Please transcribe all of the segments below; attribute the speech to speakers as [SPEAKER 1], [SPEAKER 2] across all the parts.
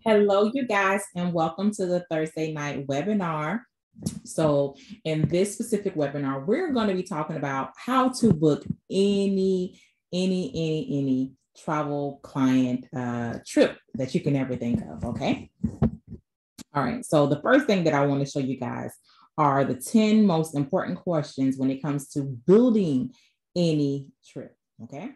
[SPEAKER 1] Hello, you guys, and welcome to the Thursday night webinar. So in this specific webinar, we're going to be talking about how to book any travel client trip that you can ever think of, okay? All right, so the first thing that I want to show you guys are the 10 most important questions when it comes to building any trip, okay?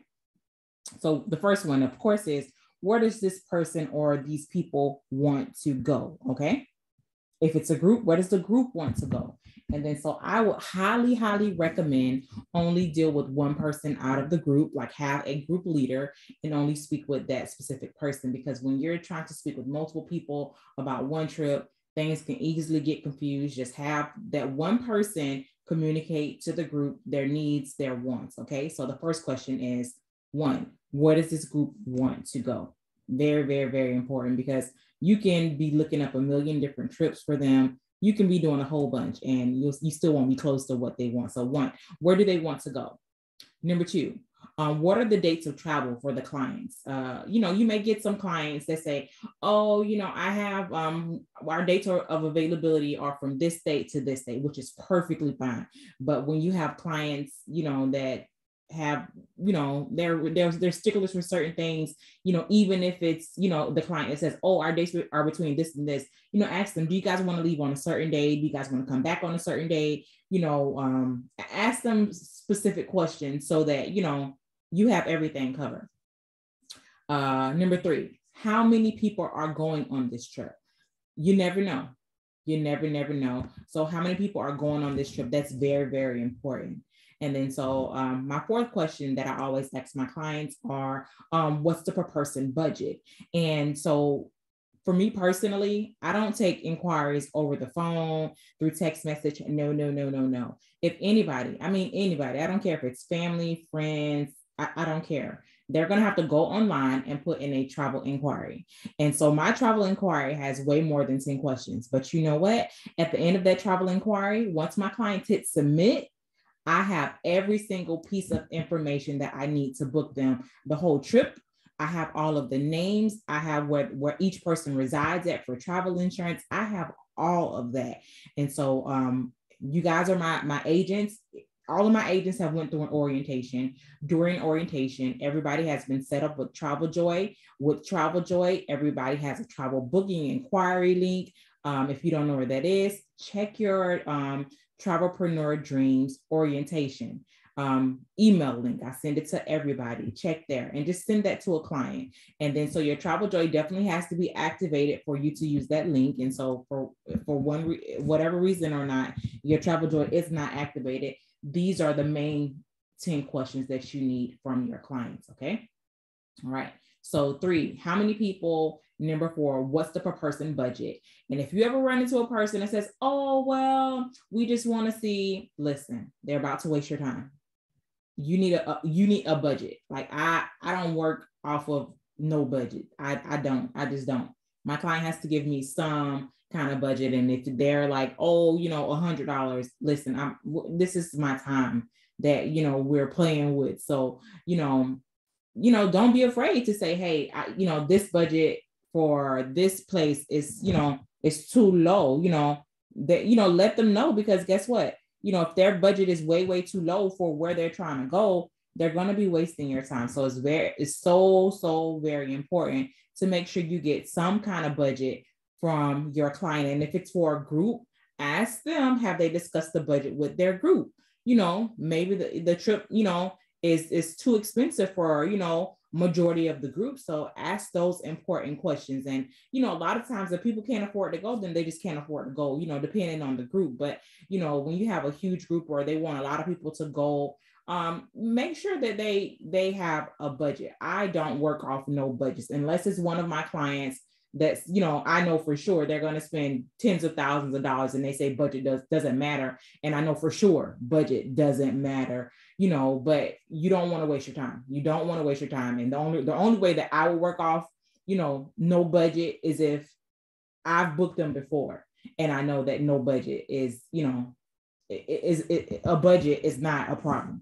[SPEAKER 1] So the first one, of course, is where does this person or these people want to go? Okay. If it's a group, where does the group want to go? And then so I would highly recommend only deal with one person out of the group, like have a group leader and only speak with that specific person. Because when you're trying to speak with multiple people about one trip, things can easily get confused. Just have that one person communicate to the group their needs, their wants. Okay. So the first question is, one, where does this group want to go? Very important, because you can be looking up a million different trips for them. You can be doing a whole bunch and you still won't be close to what they want. So one, where do they want to go? Number two, what are the dates of travel for the clients? You may get some clients that say, oh, I have our dates of availability are from this date to this date, which is perfectly fine. But when you have clients, that have, they're sticklers for certain things, even if it's, the client that says, oh, our dates are between this and this, ask them, do you guys want to leave on a certain day? Do you guys want to come back on a certain day? Ask them specific questions so that, you have everything covered. Number three, how many people are going on this trip? You never know. You never know. So how many people are going on this trip? That's very important. And then so my fourth question that I always ask my clients are, what's the per person budget? And so for me personally, I don't take inquiries over the phone, through text message. No. If anybody, I don't care if it's family, friends, I don't care. They're going to have to go online and put in a travel inquiry. And so my travel inquiry has way more than 10 questions. But you know what? At the end of that travel inquiry, once my client hits submit, I have every single piece of information that I need to book them the whole trip. I have all of the names. I have where each person resides at for travel insurance. I have all of that. And so you guys are my agents. All of my agents have went through an orientation. During orientation, everybody has been set up with Traveljoy. With Traveljoy, everybody has a travel booking inquiry link. If you don't know where that is, check your Travelpreneur Dreams orientation email link. I send it to everybody. Check there and just send that to a client. And then so your Traveljoy definitely has to be activated for you to use that link. And so for whatever reason or not, your Traveljoy is not activated, these are the main 10 questions that you need from your clients. Okay. All right. So 3, how many people? Number 4, what's the per person budget? And if you ever run into a person that says, oh, well, we just want to see, listen, they're about to waste your time. You need a budget. Like I don't work off of no budget. I just don't. My client has to give me some kind of budget. And if they're like, oh, $100, listen, this is my time that, we're playing with. So, don't be afraid to say, hey, this budget for this place is, is too low, that, let them know, because guess what? If their budget is way too low for where they're trying to go, they're going to be wasting your time. So it's so very important to make sure you get some kind of budget from your client. And if it's for a group, ask them, have they discussed the budget with their group? Maybe the trip, is too expensive for, majority of the group. So ask those important questions. And, a lot of times if people can't afford to go, then they just can't afford to go, depending on the group. But, when you have a huge group or they want a lot of people to go, make sure that they have a budget. I don't work off no budgets unless it's one of my clients that's, I know for sure they're going to spend tens of thousands of dollars and they say budget doesn't matter. And I know for sure budget doesn't matter, but you don't want to waste your time. You don't want to waste your time. And the only way that I will work off, no budget is if I've booked them before and I know that no budget is, a budget is not a problem.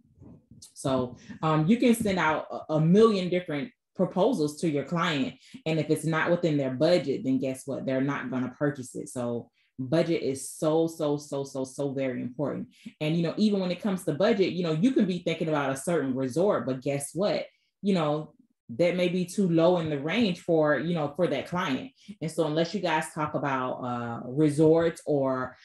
[SPEAKER 1] So you can send out a million different proposals to your client. And if it's not within their budget, then guess what? They're not going to purchase it. So budget is so very important. And, even when it comes to budget, you can be thinking about a certain resort, but guess what? That may be too low in the range for, for that client. And so unless you guys talk about resorts or,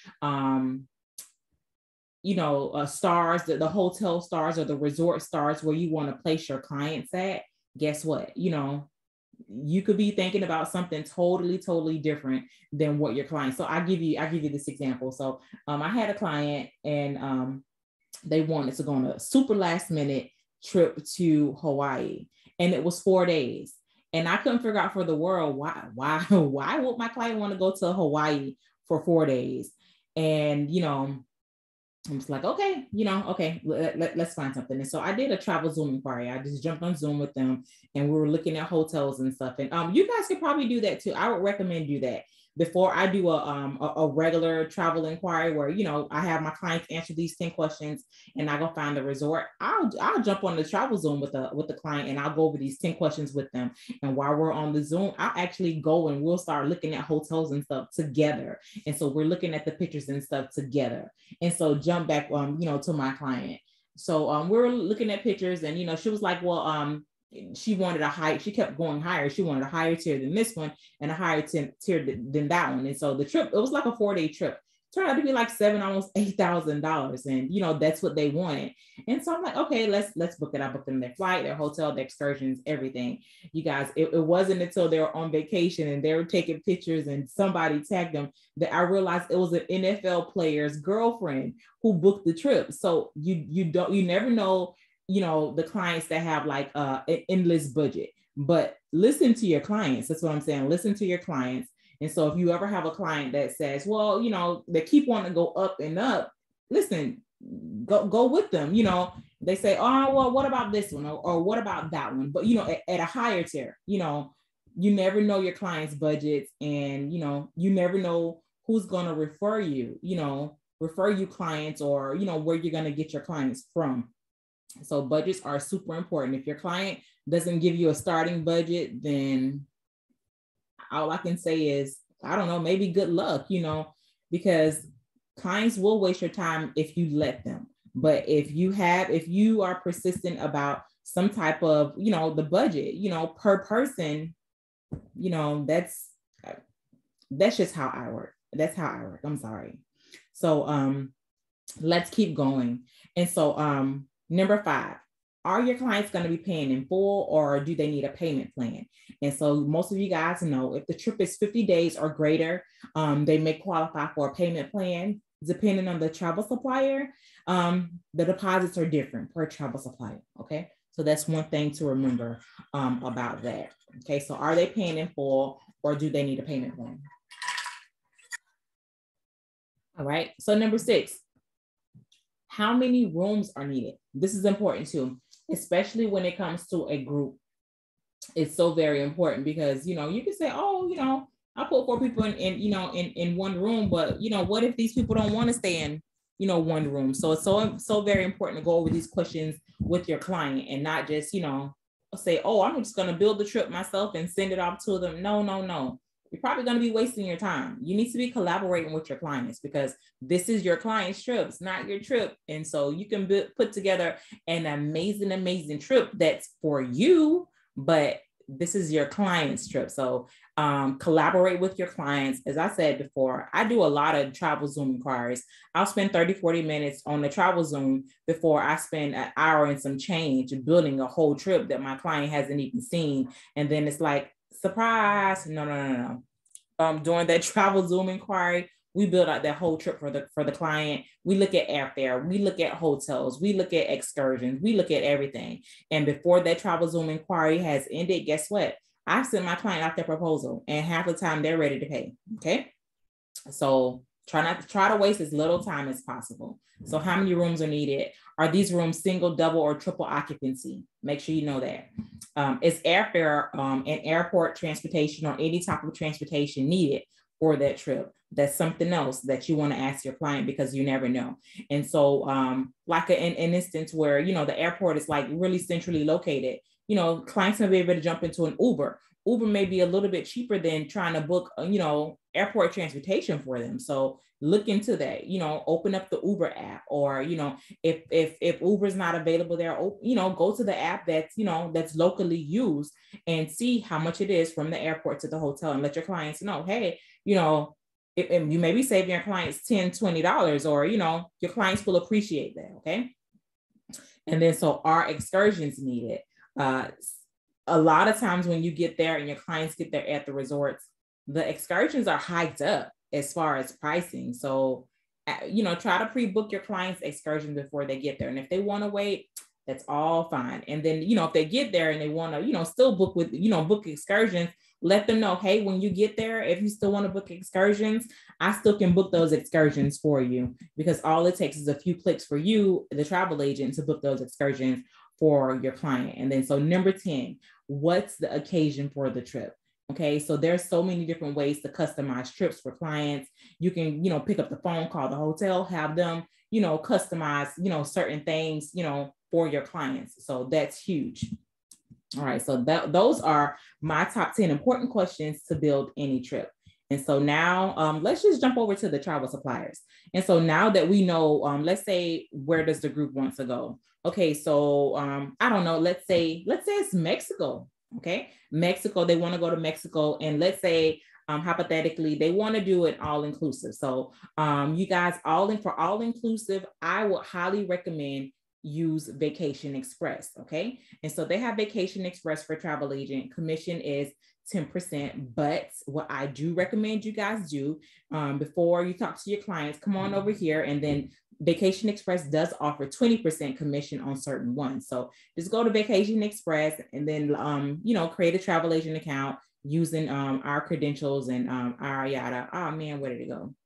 [SPEAKER 1] stars, the hotel stars or the resort stars where you want to place your clients at, guess what? You could be thinking about something totally different than what your client. So I'll give you this example. So I had a client and they wanted to go on a super last minute trip to Hawaii, and it was 4 days. And I couldn't figure out for the world why would my client want to go to Hawaii for 4 days? And I'm just like, okay, let's find something. And so I did a travel Zoom inquiry. I just jumped on Zoom with them and we were looking at hotels and stuff. And you guys could probably do that too. I would recommend do that before I do a regular travel inquiry where, I have my clients answer these 10 questions and I go find the resort. I'll jump on the travel Zoom with the client and I'll go over these 10 questions with them. And while we're on the Zoom, I'll actually go and we'll start looking at hotels and stuff together. And so we're looking at the pictures and stuff together. And so jump back, to my client. So we're looking at pictures and, she was like, well, she wanted she kept going higher. She wanted a higher tier than this one and a higher tier than that one. And so the trip, it was like a 4-day trip. Turned out to be like almost $8,000. And, that's what they wanted. And so I'm like, okay, let's book it. I booked them their flight, their hotel, their excursions, everything. You guys, it wasn't until they were on vacation and they were taking pictures and somebody tagged them that I realized it was an NFL player's girlfriend who booked the trip. So you never know, the clients that have like an endless budget, but listen to your clients. That's what I'm saying. Listen to your clients. And so if you ever have a client that says, well, they keep wanting to go up and up, listen, go with them. They say, oh, well, what about this one? Or what about that one? But, at a higher tier, you never know your clients' budgets and, you never know who's going to refer you clients or, where you're going to get your clients from. So budgets are super important. If your client doesn't give you a starting budget, then all I can say is, I don't know, maybe good luck, because clients will waste your time if you let them. But if you are persistent about some type of, the budget, per person, that's just how I work. That's how I work. I'm sorry. So let's keep going. And so number 5, are your clients going to be paying in full or do they need a payment plan? And so most of you guys know if the trip is 50 days or greater, they may qualify for a payment plan. Depending on the travel supplier, the deposits are different per travel supplier. Okay. So that's one thing to remember about that. Okay. So are they paying in full or do they need a payment plan? All right. So number 6, how many rooms are needed? This is important too, especially when it comes to a group. It's so very important because, you can say, oh, I put 4 people in one room, but, what if these people don't want to stay in, one room? So it's so very important to go over these questions with your client and not just, say, oh, I'm just going to build the trip myself and send it off to them. No. You're probably going to be wasting your time. You need to be collaborating with your clients because this is your client's trip. It's not your trip. And so you can put together an amazing trip that's for you, but this is your client's trip. So collaborate with your clients. As I said before, I do a lot of travel Zoom inquiries. I'll spend 30-40 minutes on the travel Zoom before I spend an hour and some change building a whole trip that my client hasn't even seen. And then it's like, surprise. No. During that travel Zoom inquiry, we build out that whole trip for the client. We look at airfare, we look at hotels, we look at excursions, we look at everything. And before that travel Zoom inquiry has ended, guess what? I send my client out their proposal and half the time they're ready to pay. Okay. So try to waste as little time as possible. So how many rooms are needed? Are these rooms single, double, or triple occupancy? Make sure you know that. Is airfare and airport transportation or any type of transportation needed for that trip? That's something else that you want to ask your client because you never know. And so like an instance where, the airport is like really centrally located, clients may be able to jump into an Uber. Uber may be a little bit cheaper than trying to book, airport transportation for them. So look into that, open up the Uber app, or, if Uber's not available there, go to the app that's locally used and see how much it is from the airport to the hotel, and let your clients know, hey, you may be saving your clients $10-$20, or, your clients will appreciate that. Okay. And then, so are excursions needed? A lot of times when you get there and your clients get there at the resorts, the excursions are hiked up as far as pricing. So, try to pre-book your clients' excursion before they get there. And if they want to wait, that's all fine. And then, if they get there and they want to, still book with, book excursions, let them know, hey, when you get there, if you still want to book excursions, I still can book those excursions for you, because all it takes is a few clicks for you, the travel agent, to book those excursions for your client. And then, so number 10, what's the occasion for the trip? Okay, so there's so many different ways to customize trips for clients. You can, pick up the phone, call the hotel, have them, customize, certain things, for your clients. So that's huge. All right, so those are my top 10 important questions to build any trip. And so now let's just jump over to the travel suppliers. And so now that we know, let's say, where does the group want to go? Okay, so I don't know, let's say it's Mexico. Okay, Mexico, they want to go to Mexico. And let's say, hypothetically, they want to do it all inclusive. So you guys, for all inclusive, I would highly recommend use Vacation Express. Okay, and so they have Vacation Express for travel agent. Commission is 10%. But what I do recommend you guys do, before you talk to your clients, come on over here, and then Vacation Express does offer 20% commission on certain ones. So just go to Vacation Express and then, create a travel agent account using our credentials and our yada. Oh man, where did it go?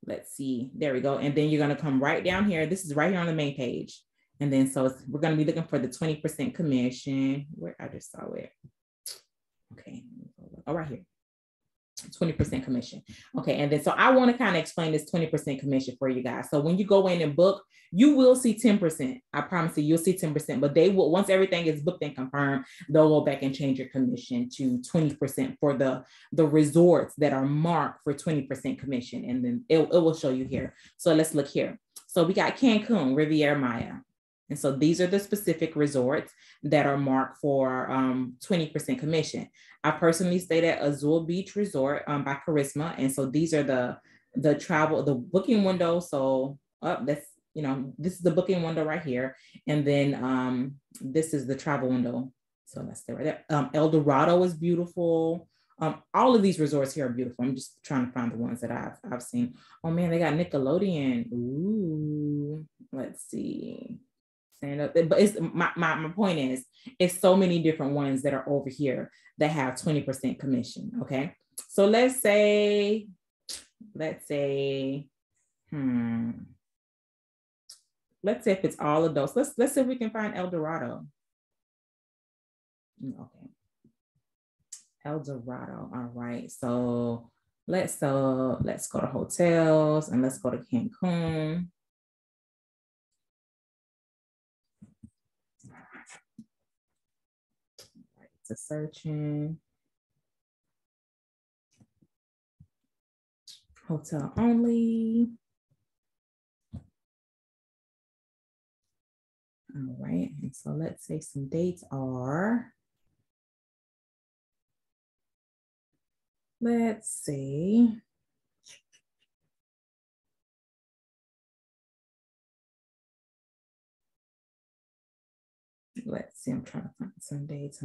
[SPEAKER 1] Let's see. There we go. And then you're going to come right down here. This is right here on the main page. And then, so we're going to be looking for the 20% commission. Where I just saw it. Okay. Oh, right here. 20% commission. Okay. And then, so I want to kind of explain this 20% commission for you guys. So when you go in and book, you will see 10%. I promise you, you'll see 10%, but they will, once everything is booked and confirmed, they'll go back and change your commission to 20% for the resorts that are marked for 20% commission. And then it will show you here. So let's look here. So we got Cancun, Riviera Maya. And so these are the specific resorts that are marked for 20% commission. I personally stayed at Azul Beach Resort by Charisma. And so these are the booking window. So this is the booking window right here. And then this is the travel window. So that's there right there. El Dorado is beautiful. All of these resorts here are beautiful. I'm just trying to find the ones that I've seen. Oh man, they got Nickelodeon. Ooh, let's see. But it's my point is, it's so many different ones that are over here that have 20% commission. Okay, so let's say if it's all of those. Let's see if we can find El Dorado. Okay, El Dorado. All right, so let's go to hotels and let's go to Cancun. To searching hotel only. All right, and so let's say some dates are, let's see. Let's see, I'm trying to find some dates.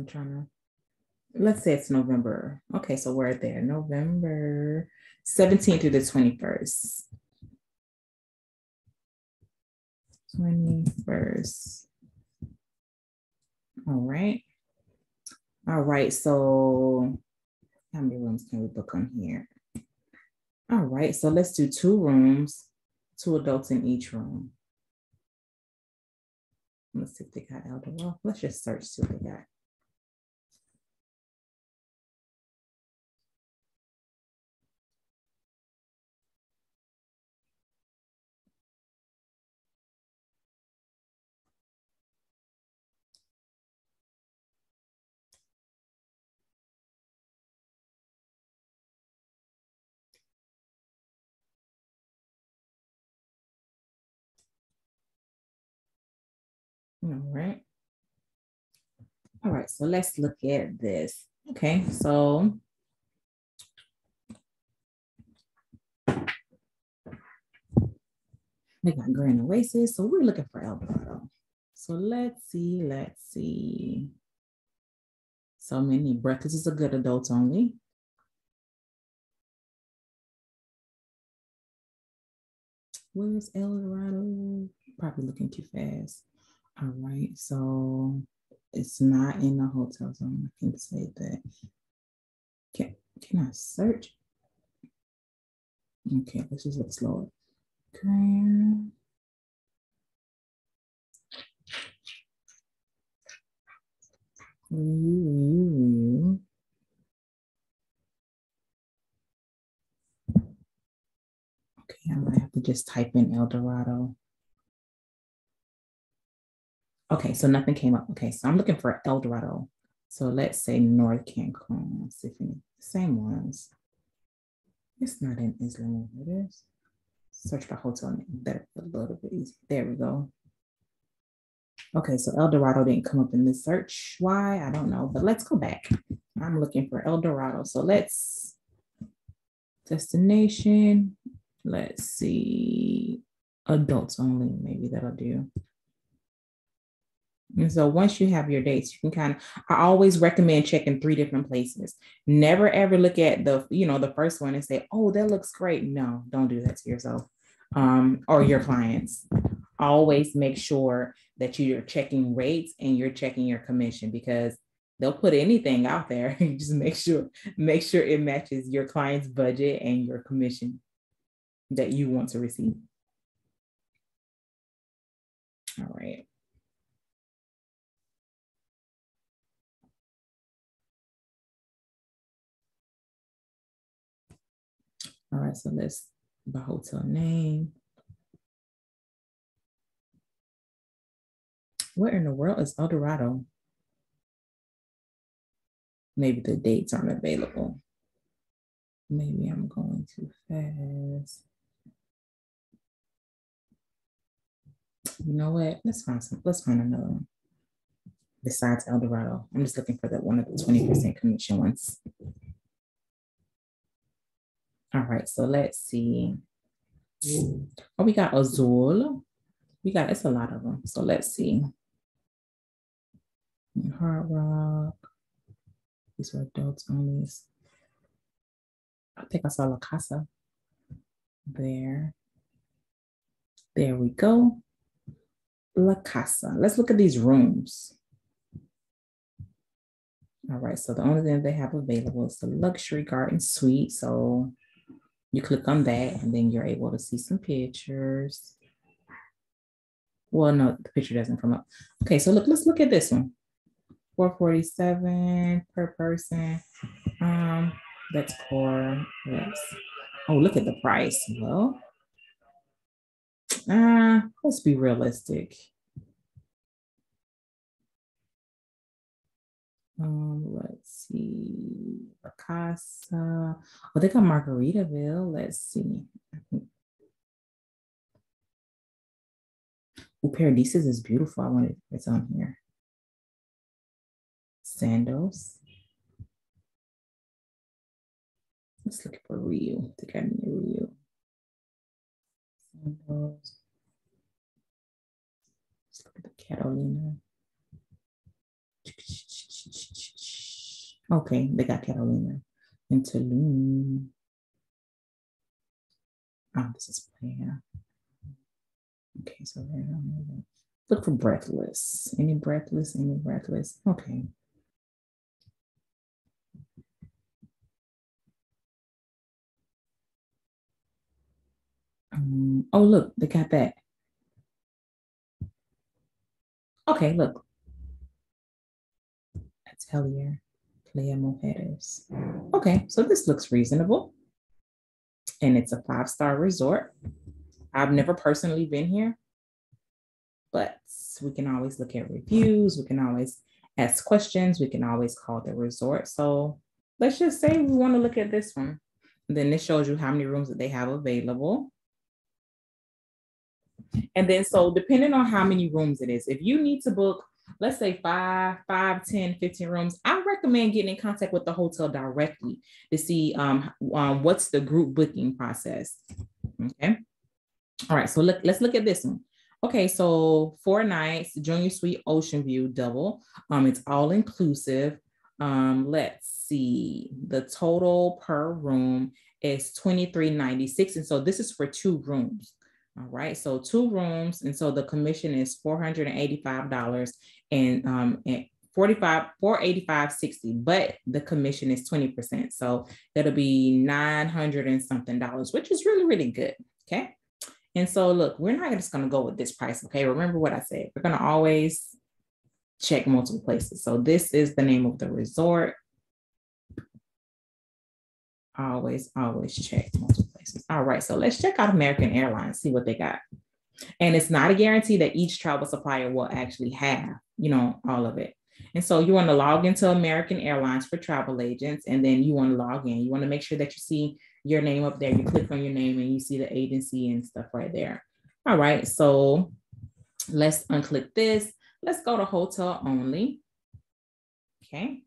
[SPEAKER 1] Let's say it's November. Okay, so we're there, November 17th through the 21st. 21st. All right. All right, so how many rooms can we book on here? All right, so let's do 2 rooms, 2 adults in each room. Let's see if they got El Dorado. Let's just search, see what they got. All right. All right, so let's look at this. Okay, so they got Grand Oasis, so we're looking for El Dorado. So let's see. So many. Breakfast is a good adults only. Where's El Dorado? Probably looking too fast. All right, so it's not in the hotel zone. I can say that. Can I search? Okay, let's just look slower. Grand. Okay, I might have to just type in El Dorado. Okay, so nothing came up. Okay, so I'm looking for El Dorado. So let's say North Cancun. Let's see if any same ones. It's not in Islam. It is. Search by hotel name. That's a little bit easy. There we go. Okay, so El Dorado didn't come up in this search. Why? I don't know, but let's go back. I'm looking for El Dorado. So let's destination. Let's see. Adults only. Maybe that'll do. And so once you have your dates, you can I always recommend checking 3 different places. Never ever look at the first one and say, oh, that looks great. No, don't do that to yourself or your clients. Always make sure that you're checking rates and you're checking your commission, because they'll put anything out there. You just make sure it matches your client's budget and your commission that you want to receive. All right. All right, so let's the hotel name. Where in the world is El Dorado? Maybe the dates aren't available. Maybe I'm going too fast. You know what? Let's find another one. Besides El Dorado. I'm just looking for one of the 20% commission ones. All right, so let's see. Oh, we got Azul. It's a lot of them. So let's see. Hard Rock. These are adults only. I think I saw La Casa there. There we go. La Casa. Let's look at these rooms. All right, so the only thing they have available is the luxury garden suite. So you click on that and then you're able to see some pictures. Well, no, the picture doesn't come up. Okay, so let's look at this one. $447 per person. That's for oh, look at the price. Well, let's be realistic. Let's see. La Casa. Oh, they got Margaritaville. Let's see. Oh, Paradises is beautiful. I wanted it's on here. Sandals. Let's look for Rio. I think I need Rio. Sandals. Let's look at the Catalina. Okay, they got Catalina and Tulum. Oh, this is plain. Okay, so look for breathless. Any breathless? Okay. Oh, look, they got that. Okay, look. Atelier, Playa Mujeres. Okay, so this looks reasonable. And it's a 5-star resort. I've never personally been here, but we can always look at reviews. We can always ask questions. We can always call the resort. So let's just say we want to look at this one. And then this shows you how many rooms that they have available. And then, so depending on how many rooms it is, if you need to book, let's say 10, 15 rooms, I recommend getting in contact with the hotel directly to see what's the group booking process. Okay. All right. So let's look at this one. Okay. So 4 nights, Junior Suite Ocean View double. It's all inclusive. Let's see. The total per room is $23.96. And so this is for 2 rooms. All right, so 2 rooms, and so the commission is $485 and 485.60, but the commission is 20%. So that'll be $900 and something, which is really, really good. Okay. And so look, we're not just gonna go with this price. Okay. Remember what I said. We're gonna always check multiple places. So this is the name of the resort. Always check multiple places. All right, so let's check out American Airlines, see what they got. And it's not a guarantee that each travel supplier will actually have, all of it. And so you want to log into American Airlines for travel agents, and then you want to log in. You want to make sure that you see your name up there. You click on your name and you see the agency and stuff right there. All right, so let's unclick this. Let's go to hotel only. Okay.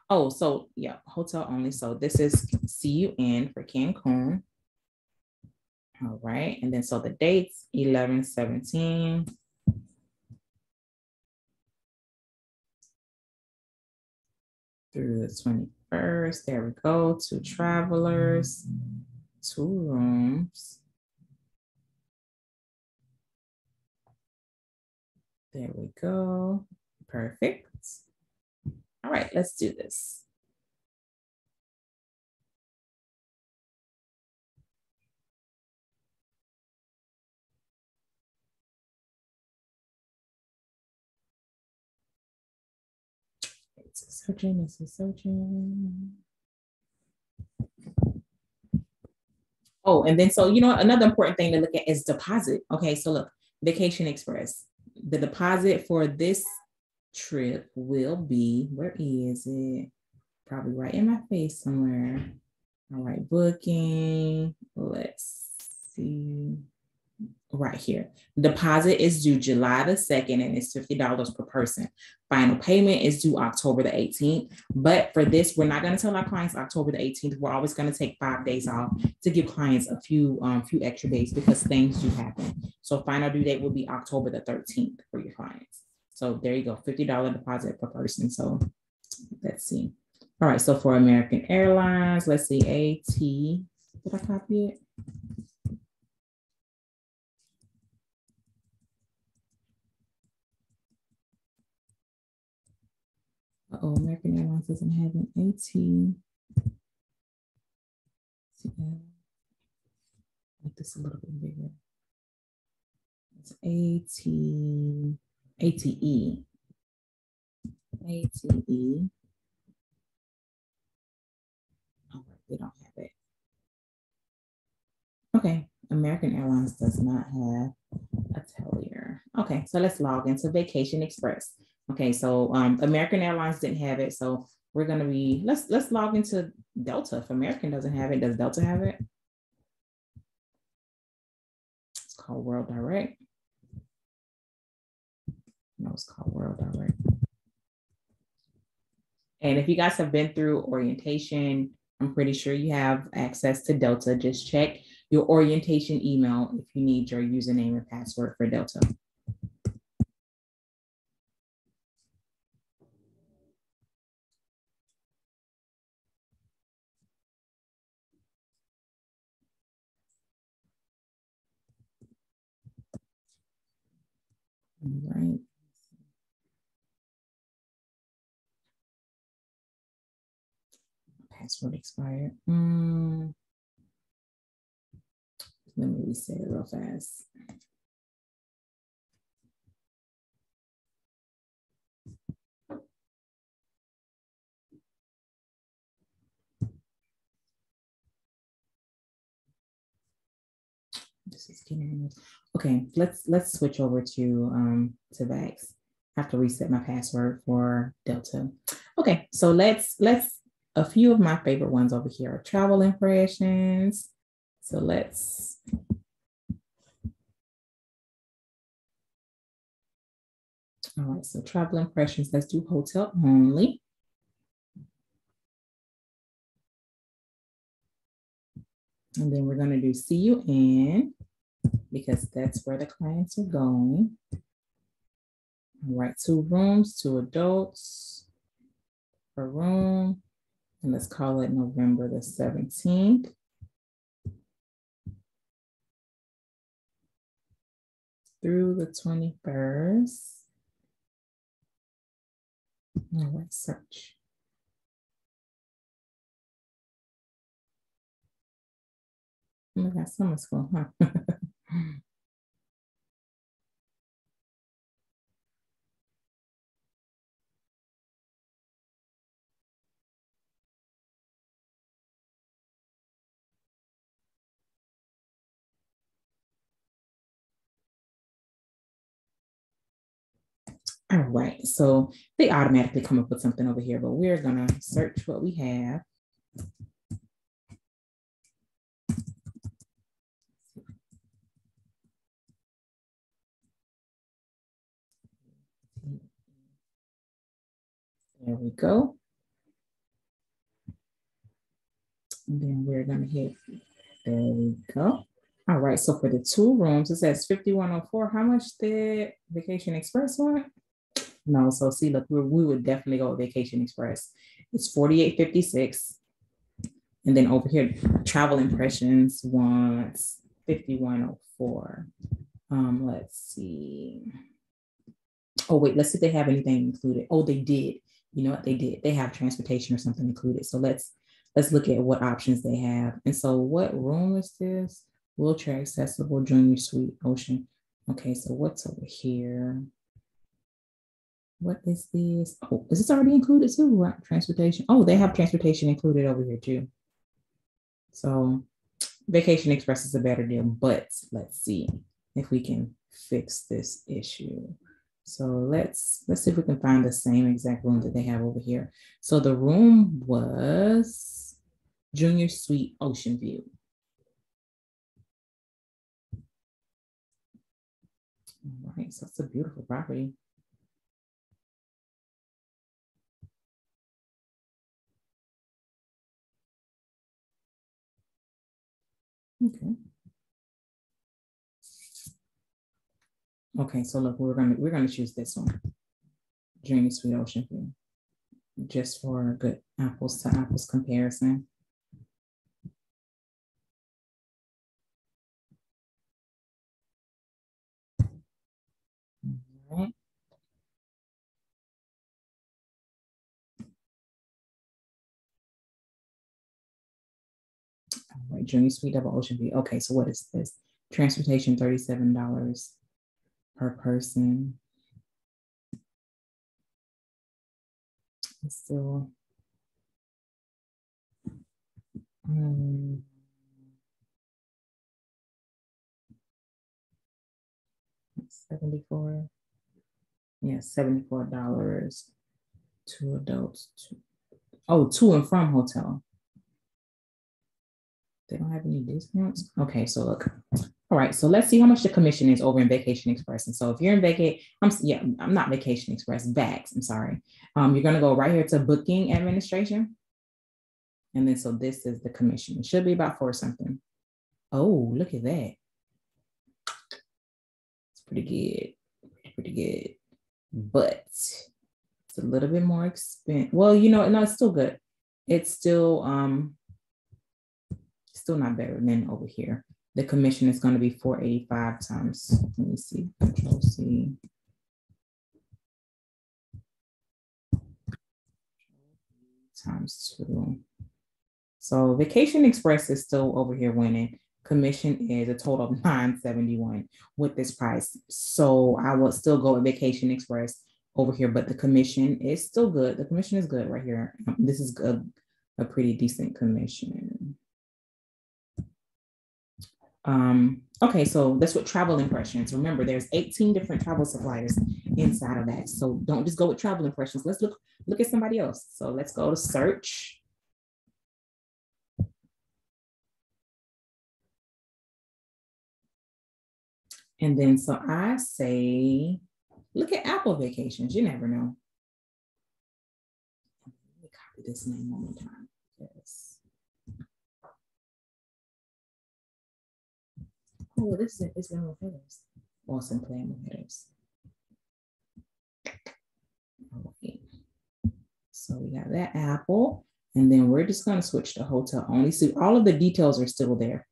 [SPEAKER 1] Oh, so yeah, hotel only. So this is CUN for Cancun. All right. And then so the dates 11/17. Through the 21st. There we go. 2 travelers, 2 rooms. There we go. Perfect. All right, let's do this. It's searching. Oh, and then so, another important thing to look at is deposit. Okay, so look, Vacation Express. The deposit for this trip will be, where is it? Probably right in my face somewhere. All right, booking. Let's see. Right here. Deposit is due July the 2nd and it's $50 per person. Final payment is due October the 18th. But for this, we're not going to tell our clients October the 18th. We're always going to take 5 days off to give clients a few extra days because things do happen. So final due date will be October the 13th for your clients. So there you go, $50 deposit per person. So let's see. All right, so for American Airlines, let's see, AT. Did I copy it? Oh, American Airlines doesn't have an AT. Make this a little bit bigger. It's ATE. ATE. Oh, they don't have it. Okay, American Airlines does not have a Tellier. Okay, so let's log into Vacation Express. Okay, so American Airlines didn't have it, so we're gonna be let's log into Delta. If American doesn't have it, does Delta have it? It's called World Direct. No, it's called World Direct. And if you guys have been through orientation, I'm pretty sure you have access to Delta. Just check your orientation email if you need your username and password for Delta. All right. Password expired. Let me reset it real fast. This is getting okay. Let's switch over to Vax. I have to reset my password for Delta. Okay, so let's a few of my favorite ones over here are travel impressions. So let's All right, so travel impressions, let's do hotel only. And then we're going to do see you in, because that's where the clients are going. All right, 2 rooms, 2 adults per room. And let's call it November the 17th. Through the 21st. All right, search. Oh my God, summer school, huh? All right, so they automatically come up with something over here, but we're gonna search what we have. There we go. And then we're gonna hit, there we go. All right, so for the 2 rooms, it says 5104. How much did Vacation Express want? No, so see, look, we would definitely go with Vacation Express. It's 48.56. And then over here, Travel Impressions wants 5104. Let's see. Oh, wait, let's see if they have anything included. Oh, they did. You know what they did? They have transportation or something included. So let's look at what options they have. And so what room is this? Wheelchair accessible, junior suite, ocean. Okay, so what's over here? What is this? Oh, is this already included too? Right, transportation. Oh, they have transportation included over here too. So Vacation Express is a better deal, but let's see if we can fix this issue. So let's see if we can find the same exact room that they have over here. So the room was Junior Suite Ocean View. All right, so it's a beautiful property. Okay. Okay, so look, we're gonna choose this one, Junior Suite Ocean View, just for a good apples to apples comparison. All right. All right, Junior Suite Double Ocean View. Okay, so what is this? Transportation, $37 per person. It's still um, 74. Yeah, $74. 2 adults. To and from hotel. They don't have any discounts. Okay, so look. All right, so let's see how much the commission is over in Vacation Express. And so if you're in I'm not Vacation Express, VAX, I'm sorry. You're gonna go right here to booking administration. And then so this is the commission. It should be about 4 something. Oh, look at that. It's pretty good. Pretty good. But it's a little bit more expensive. Well, no, it's still good. It's still not better than over here. The commission is going to be 485 times. Let me see. Control C. Times 2. So Vacation Express is still over here winning. Commission is a total of 971 with this price. So I will still go with Vacation Express over here, but the commission is still good. The commission is good right here. This is a pretty decent commission. Okay, so that's what travel impressions. Remember, there's 18 different travel suppliers inside of that. So don't just go with travel impressions. Let's look at somebody else. So let's go to search. And then, so I say, Look at Apple Vacations. You never know. Let me copy this name one more time. Yes. Oh, this is in with headers. Awesome playing with headers. Okay. So we got that Apple. And then we're just going to switch to hotel only. So all of the details are still there.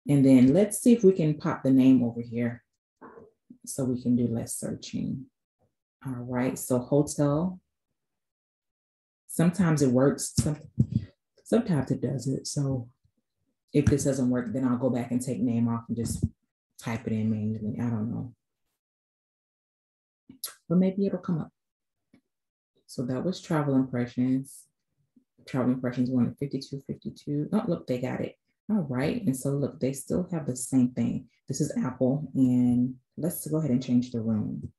[SPEAKER 1] And then let's see if we can pop the name over here so we can do less searching. All right, so hotel. Sometimes it works, sometimes it doesn't. So if this doesn't work, then I'll go back and take name off and just type it in manually. I don't know. But maybe it'll come up. So that was travel impressions. Travel impressions 152.52. Oh, look, they got it. All right. And so look, they still have the same thing. This is Apple. And let's go ahead and change the room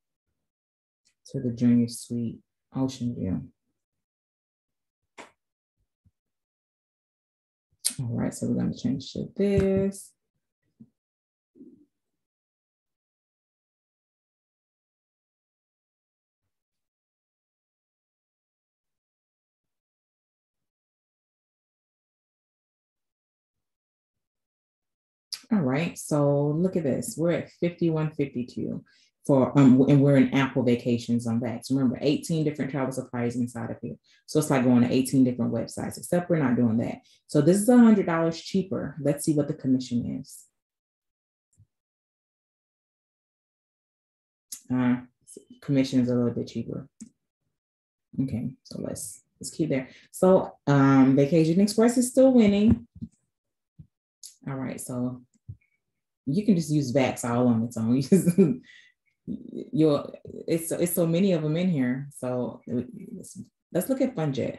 [SPEAKER 1] to the junior suite ocean view. All right. So we're going to change to this. All right, so look at this. We're at 51.52 for and we're in Apple Vacations on Vax. Remember, 18 different travel suppliers inside of here. So it's like going to 18 different websites, except we're not doing that. So this is $100 cheaper. Let's see what the commission is. Commission is a little bit cheaper. Okay, so let's keep there. So Vacation Express is still winning. All right, so you can just use Vax all on its own. It's so many of them in here. So let's look at FunJet.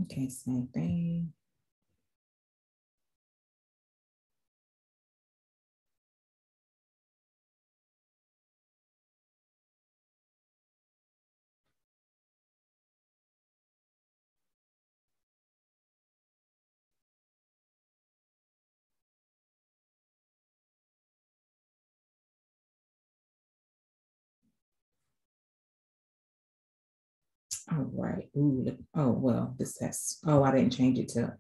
[SPEAKER 1] Okay, same thing. All right. Ooh, oh well, this has. Oh, I didn't change it to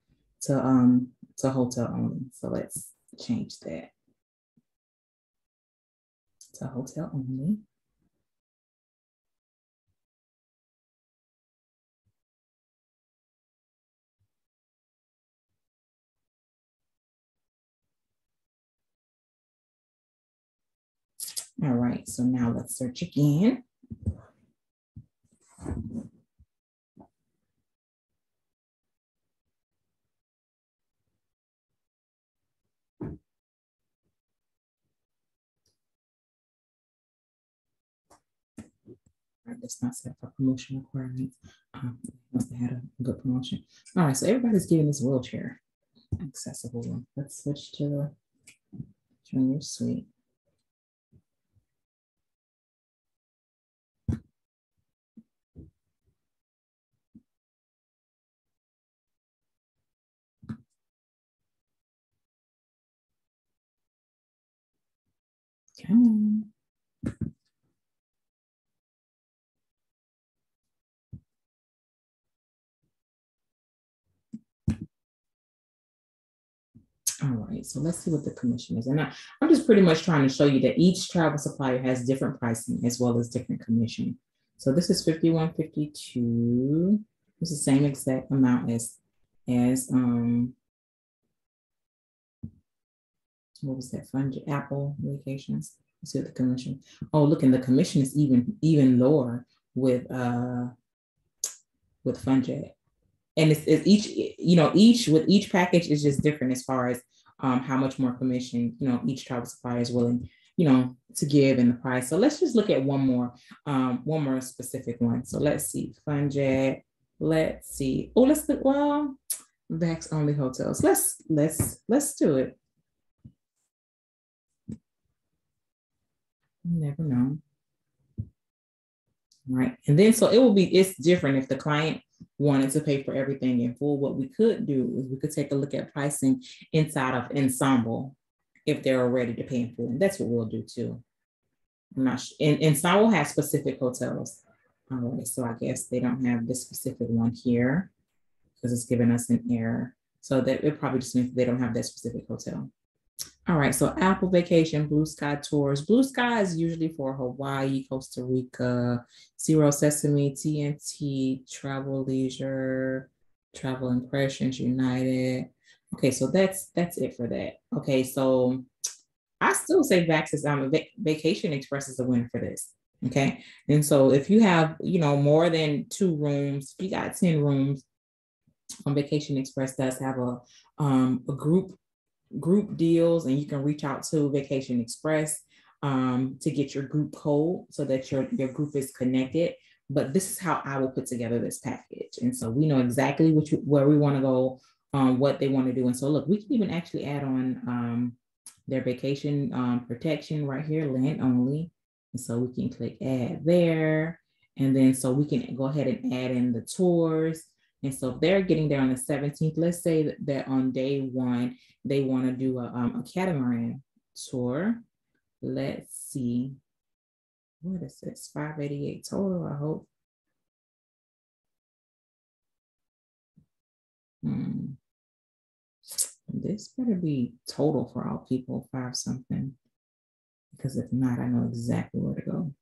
[SPEAKER 1] hotel only. So let's change that to hotel only. All right. So now let's search again. That's not set for promotion requirements. Must have had a good promotion. All right, so everybody's getting this wheelchair accessible one. Let's switch to the junior suite. Come on. All right, so let's see what the commission is. And I'm just pretty much trying to show you that each travel supplier has different pricing as well as different commission. So this is 51.52. It's the same exact amount as what was that? Apple Vacations. Let's see what the commission. Oh, look, and the commission is even lower with FunJet. And it's each, with each package is just different as far as how much more commission, each travel supplier is willing, to give in the price. So let's just look at one more specific one. So let's see, FunJet. Let's see. Oh, let's look. Well, Vax only hotels. Let's do it. You never know. right? And then so it's different if the client wanted to pay for everything in full. What we could do is we could take a look at pricing inside of Ensemble if they're ready to pay in full. And that's what we'll do too. I'm not sure. And Ensemble has specific hotels. All right, so I guess they don't have this specific one here because it's giving us an error. So that it probably just means they don't have that specific hotel. All right, so Apple Vacation, Blue Sky Tours. Blue Sky is usually for Hawaii, Costa Rica, Zero Sesame, TNT, Travel Leisure, Travel Impressions, United. Okay, so that's it for that. Okay, so I still say Vacation Express is a winner for this. Okay, and so if you have more than 2 rooms, if you got 10 rooms, Vacation Express does have a group deals, and you can reach out to Vacation Express to get your group code so that your group is connected. But this is how I will put together this package, and so we know exactly where we want to go, what they want to do. And so look, we can even actually add on their vacation protection right here, land only. And so we can click add there, and then so we can go ahead and add in the tours. And so if they're getting there on the 17th, let's say that on day 1, they want to do a catamaran tour. Let's see. What is this? 588 total, I hope. This better be total for all people, 5 something. Because if not, I know exactly where to go.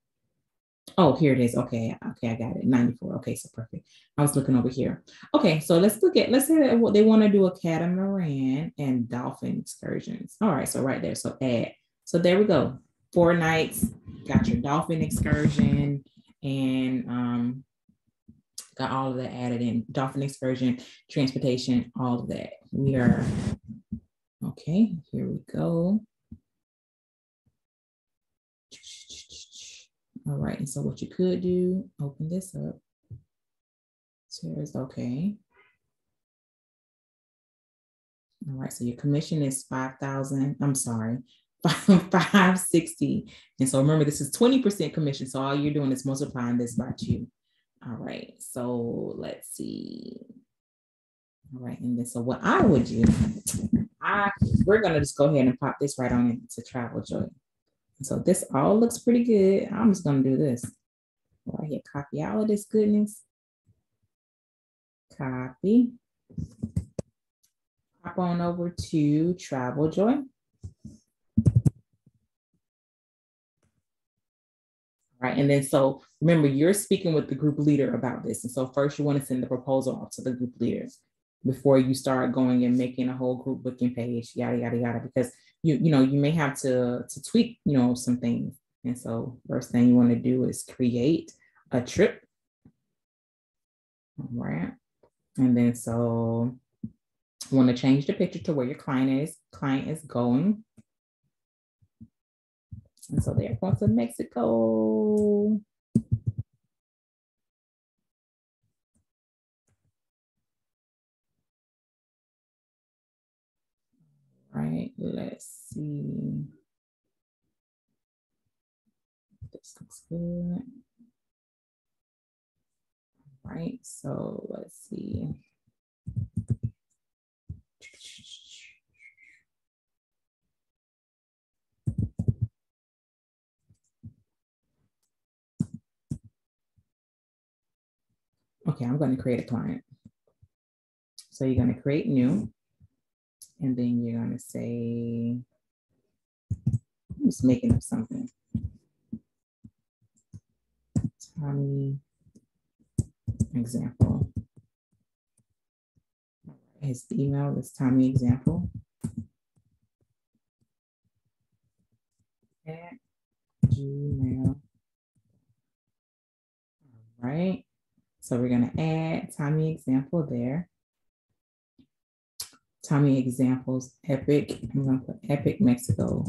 [SPEAKER 1] Oh, here it is. Okay, I got it. 94. Okay, so perfect. I was looking over here. Okay, so let's say what they want to do, a catamaran and dolphin excursions. All right, so right there. So add. So there we go. 4 nights, got your dolphin excursion, and got all of that added in. Dolphin excursion, transportation, all of that. We are okay. Here we go. All right, and so what you could do, open this up. So it's okay. All right, so your commission is 5,000. I'm sorry, 560. And so remember, this is 20% commission. So all you're doing is multiplying this by 2. All right, so let's see. All right, and then so what I would do, we're gonna just go ahead and pop this right on into Traveljoy. So this all looks pretty good. I'm just gonna do this. Right here, copy all of this goodness. Copy. Hop on over to Traveljoy. Right, and then so remember, you're speaking with the group leader about this. And so first you want to send the proposal off to the group leaders before you start going and making a whole group booking page, yada, yada, yada, because you may have to tweak, some things. And so first thing you want to do is create a trip. All right. And then so you want to change the picture to where your client is going. And so they're going to Mexico. Right, let's see. This looks good. All right, so let's see. Okay, I'm going to create a client. So you're going to create new, and then you're going to say, I'm just making up something. Tommy example. His email is Tommy example at Gmail. All right. So we're going to add Tommy example there. Tommy examples, Epic. I'm going to put Epic Mexico.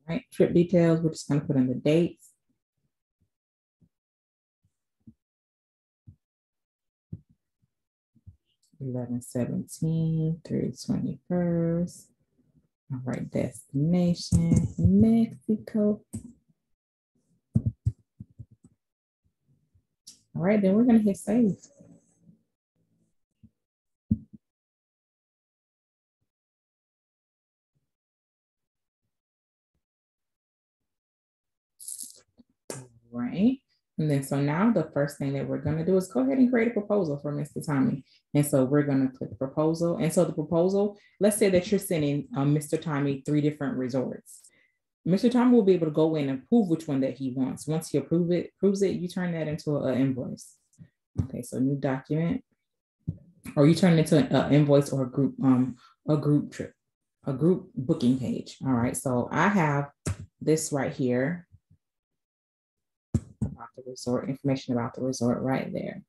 [SPEAKER 1] Right, trip details, we're just going to put in the dates. (11/17) through 21st. All right, destination, Mexico. All right, then we're gonna hit save. Right. And then so now the first thing that we're going to do is go ahead and create a proposal for Mr. Tommy. And so we're going to click proposal. And so the proposal, let's say that you're sending Mr. Tommy 3 different resorts. Mr. Tommy will be able to go in and approve which one that he wants. Once he proves it, you turn that into an invoice. Okay, so new document, or you turn it into an invoice or a group trip, a group booking page. All right, so I have this right here about the resort, information about the resort right there.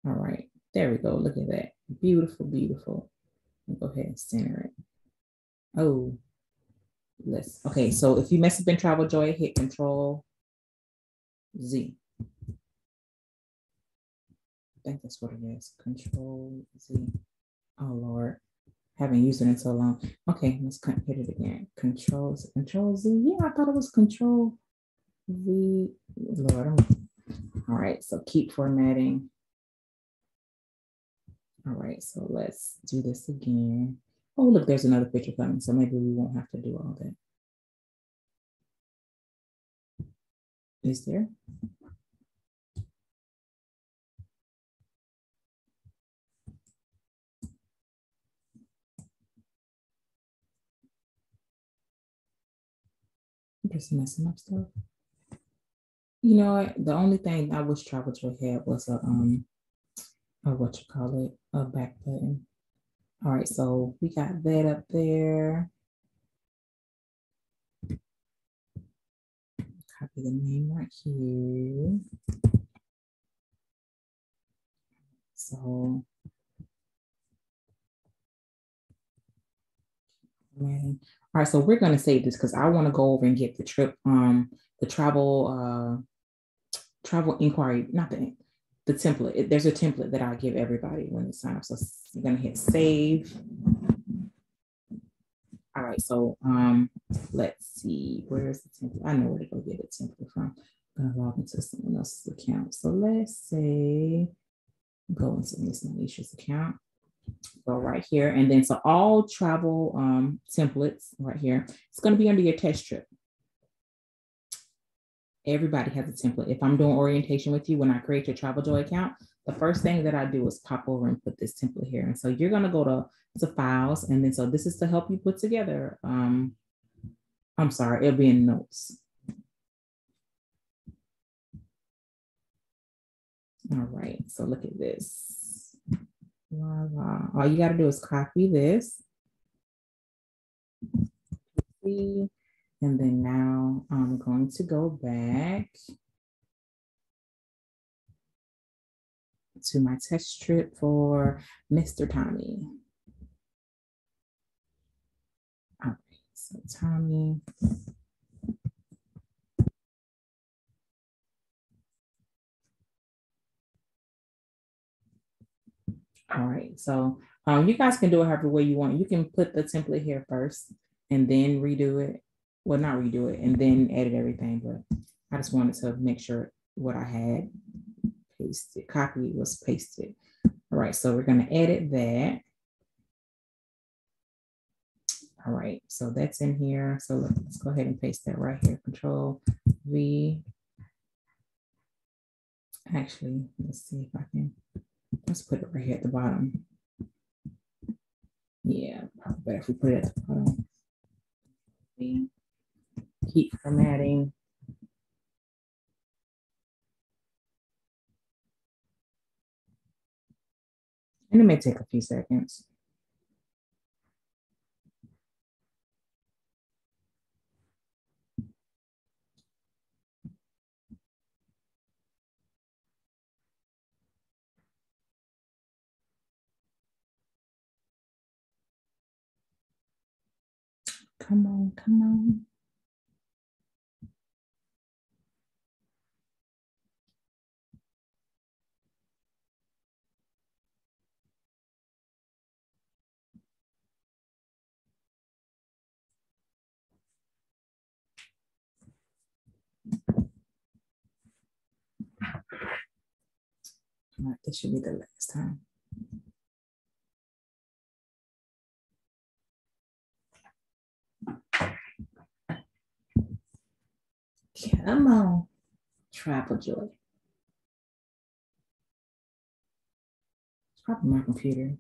[SPEAKER 1] All right, there we go. Look at that. Beautiful, beautiful. Go ahead and center it. Oh, okay. So if you mess up in Traveljoy, hit Control Z. I think that's what it is. Control Z. Oh Lord, haven't used it in so long. Okay, let's hit it again. Control Z. Yeah, I thought it was Control V. Lord. All right, so keep formatting. All right, so let's do this again. Oh, look, there's another picture coming, so maybe we won't have to do all that. Is there? I'm just messing up stuff. You know what? The only thing I wish Traveljoy had was a back button. All right, so we got that up there. Copy the name right here. So, man. All right, so we're gonna save this because I want to go over and get the trip, the travel inquiry, not the template. There's a template that I give everybody when they sign up. So you're gonna hit save. All right, so let's see, where's the template? I know where to go get a template from. I'm gonna log into someone else's account. So let's say go into Miss Alicia's account. Go right here, and then so all travel templates right here. It's gonna be under your test trip. Everybody has a template. If I'm doing orientation with you, when I create your Traveljoy account, the first thing that I do is pop over and put this template here. And so you're gonna go to files, and then so this is to help you put together. I'm sorry, it'll be in notes. All right, so look at this. All you gotta do is copy this. And then now I'm going to go back to my test trip for Mr. Tommy. All right, so Tommy. All right, so you guys can do it however way you want. You can put the template here first and then redo it. Well, not redo it and then edit everything, but I just wanted to make sure what I had pasted, copied was pasted. All right, so we're gonna edit that. All right, so that's in here. So let's go ahead and paste that right here. Control V. Actually, let's see if I can, let's put it right here at the bottom. Yeah, probably better if we put it at the bottom. V. Keep formatting. And it may take a few seconds. Come on, come on. All right, this should be the last time. Come on, Traveljoy. It's probably my computer.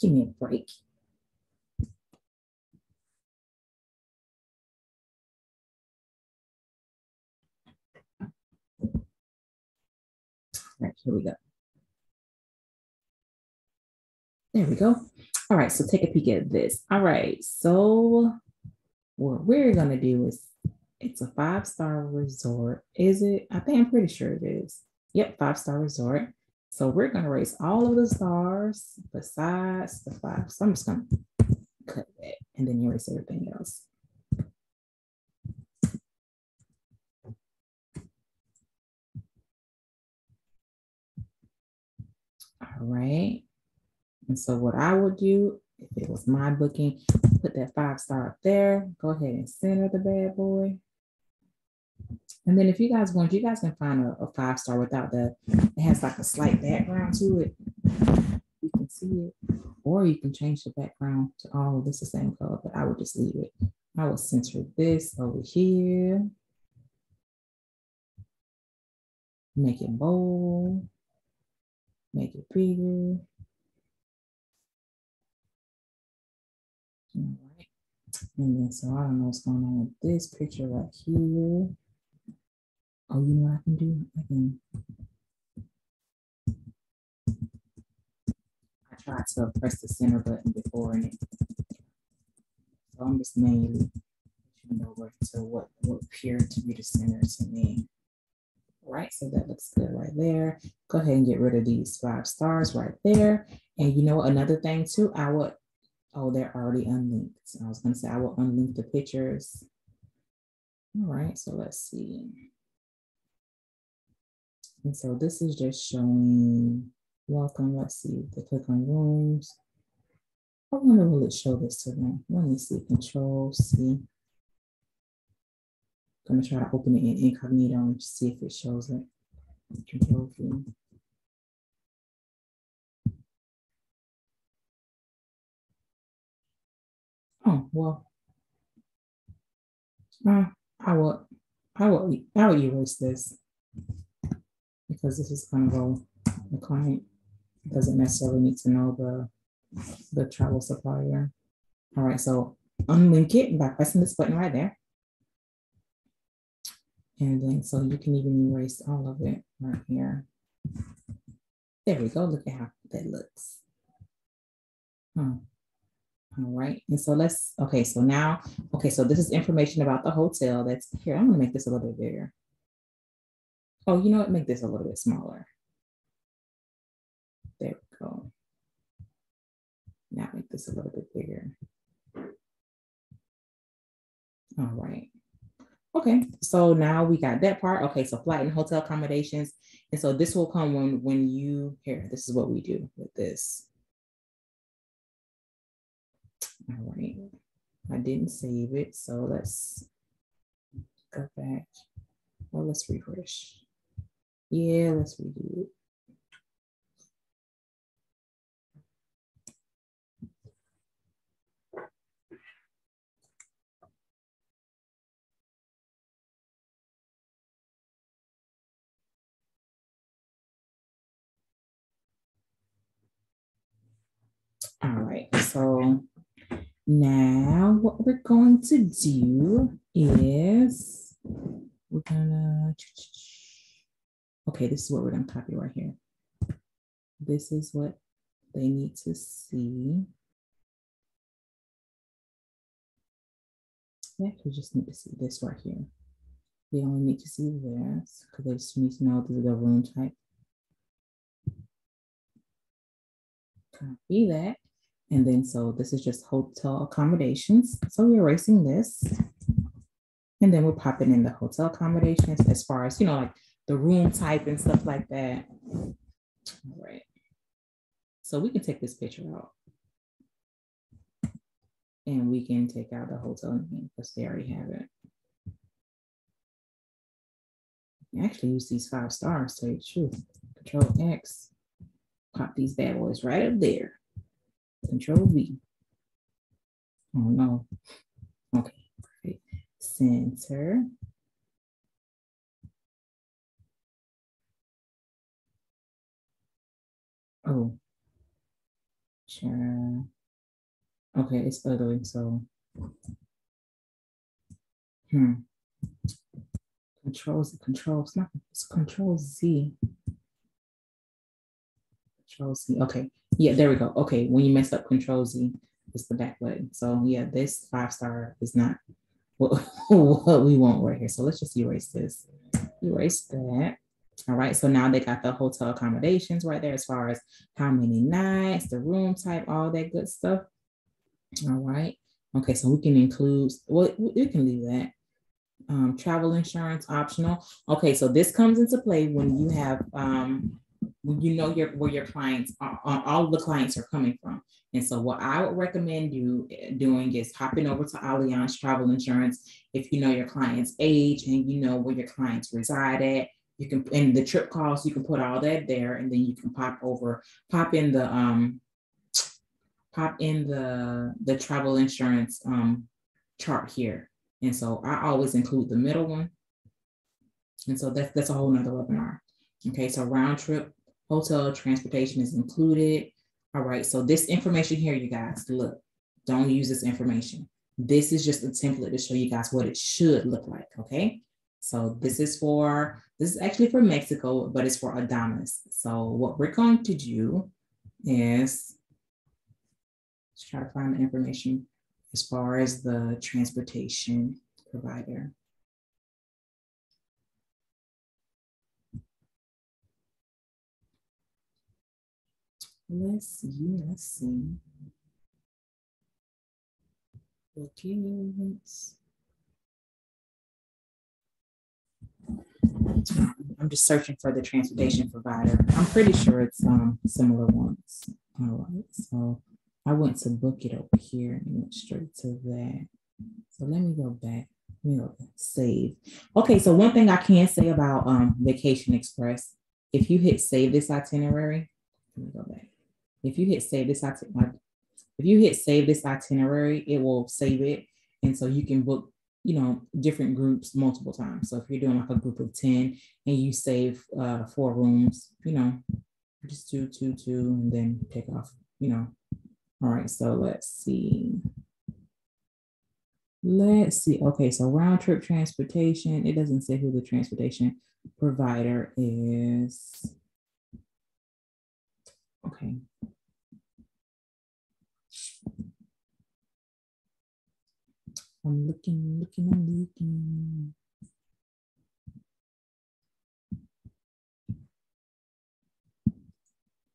[SPEAKER 1] Give me a break. All right, here we go. There we go. All right, so take a peek at this. All right, so what we're gonna do is, it's a 5-star resort. Is it? I think I'm pretty sure it is. Yep, 5-star resort. So we're gonna erase all of the stars besides the 5. So I'm just gonna cut that and then erase everything else. All right. And so what I would do, if it was my booking, put that 5-star up there. Go ahead and center the bad boy. And then if you guys want, you guys can find a 5-star without the, it has like a slight background to it. You can see it. Or you can change the background to all of this the same color, but I would just leave it. I will center this over here. Make it bold. Make it bigger. All right. And then, so I don't know what's going on with this picture right here. Oh, you know what I can do? I tried to press the center button before and so I'm just manually pushing over to what appeared to be the center to me. All right, so that looks good right there. Go ahead and get rid of these 5 stars right there. And you know, another thing too, I would, oh, they're already unlinked. So I was gonna say I will unlink the pictures. All right, so let's see. And so this is just showing welcome. Let's see, they click on rooms. I wonder will it show this to them? Let me see, Control C. I'm gonna try to open it in incognito and see if it shows it. Control V. Oh, well, I will erase this because this is gonna go, the client doesn't necessarily need to know the travel supplier. All right, so unlink it by pressing this button right there. And then, so you can even erase all of it right here. There we go, look at how that looks. All right, and so let's, okay, so now, okay, so this is information about the hotel that's here. I'm gonna make this a little bit bigger. Oh, you know what, make this a little bit smaller. There we go. Now make this a little bit bigger. All right. Okay, so now we got that part. Okay, so flight and hotel accommodations. And so this will come when you, here, this is what we do with this. All right, I didn't save it, so let's go back. Well, let's refresh. Yeah, let's redo it. All right, so now what we're going to do is we're gonna, okay, this is what we're gonna copy right here. This is what they need to see. They actually just need to see this right here. They only need to see this because they just need to know this is the room type. Copy that. And then, so this is just hotel accommodations. So we're erasing this. And then we're popping in the hotel accommodations as far as, you know, like the room type and stuff like that. All right. So we can take this picture out. And we can take out the hotel name because they already have it. Actually use these 5 stars, to tell you the truth. Control X, pop these bad boys right up there. Control V. Oh no. Okay, perfect. Center. Oh, sure. Okay, it's ugly, so. It's Control Z. Control Z. Okay. Yeah, there we go. Okay. When you mess up Control Z, it's the back button. So yeah, this 5-star is not what, what we want right here. So let's just erase this. Erase that. All right. So now they got the hotel accommodations right there as far as how many nights, the room type, all that good stuff. All right. Okay. So we can include, well, we can leave that. Travel insurance optional. Okay. So this comes into play when you have, when you know where your clients are, all the clients are coming from. And so what I would recommend you doing is hopping over to Allianz Travel Insurance. If you know your client's age and you know where your clients reside at, you can, and the trip costs, you can put all that there, and then you can pop in the travel insurance chart here. And so I always include the middle one. And so that's a whole nother webinar. Okay, so round trip hotel transportation is included. All right, so this information here, you guys, look, don't use this information. This is just a template to show you guys what it should look like, okay? So this is actually for Mexico, but it's for Adamas. So what we're going to do is let's try to find the information as far as the transportation provider. Let's see. Documents. I'm just searching for the transportation provider. I'm pretty sure it's similar ones. All right, so I went to book it over here and went straight to that. So let me go back. Save. Okay, so one thing I can say about Vacation Express, if you hit save this itinerary, let me go back. If you hit save this itinerary, it will save it. And so you can book, different groups multiple times. So if you're doing like a group of 10 and you save 4 rooms, just two, and then take off, All right, so let's see. Okay, so round trip transportation. It doesn't say who the transportation provider is. Okay. I'm looking.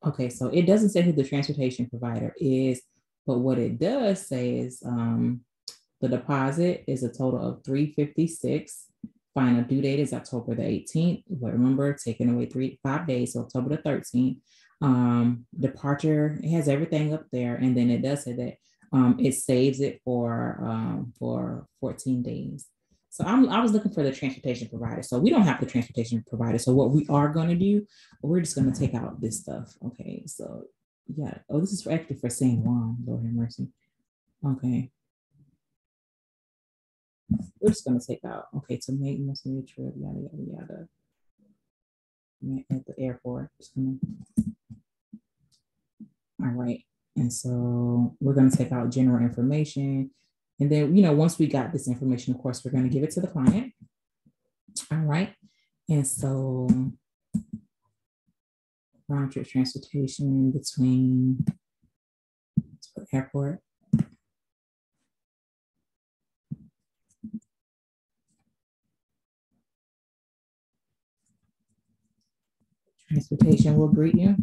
[SPEAKER 1] Okay, so it doesn't say who the transportation provider is, but what it does say is the deposit is a total of $356. Final due date is October the 18th. But remember, taking away 5 days, so October the 13th. Departure, it has everything up there, and then it does say that it saves it for 14 days. So I was looking for the transportation provider. So we don't have the transportation provider. So what we are going to do, we're just going to take out this stuff. Okay. So yeah. Oh, this is actually for San Juan. Lord have mercy. Okay. We're just going to take out. Okay. To make must be a trip. Yada, yada, yada. At the airport. All right. And so we're going to take out general information. And then, once we got this information, of course, we're going to give it to the client. All right. And so round trip transportation between airport. Transportation will greet you.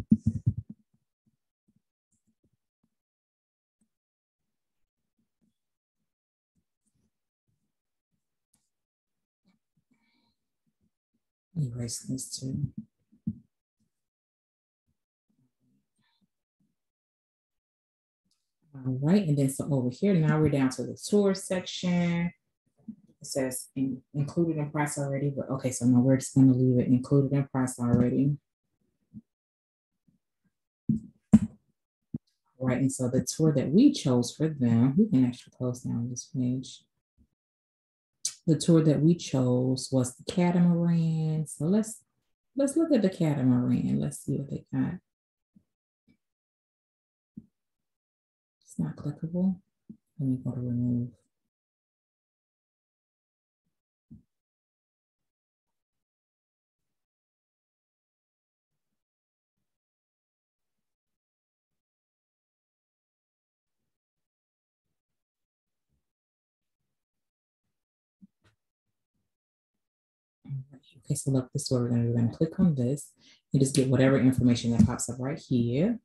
[SPEAKER 1] Erase this too. All right, and then so over here, now we're down to the tour section. It says included in price already, but okay, so now we're just gonna leave it included in price already. All right, and so the tour that we chose for them, we can actually close down this page. The tour that we chose was the catamaran. So let's look at the catamaran. Let's see what they got. It's not clickable. Let me go to remove. Okay, so look, this is what we're going to do. We're going to click on this and just get whatever information that pops up right here.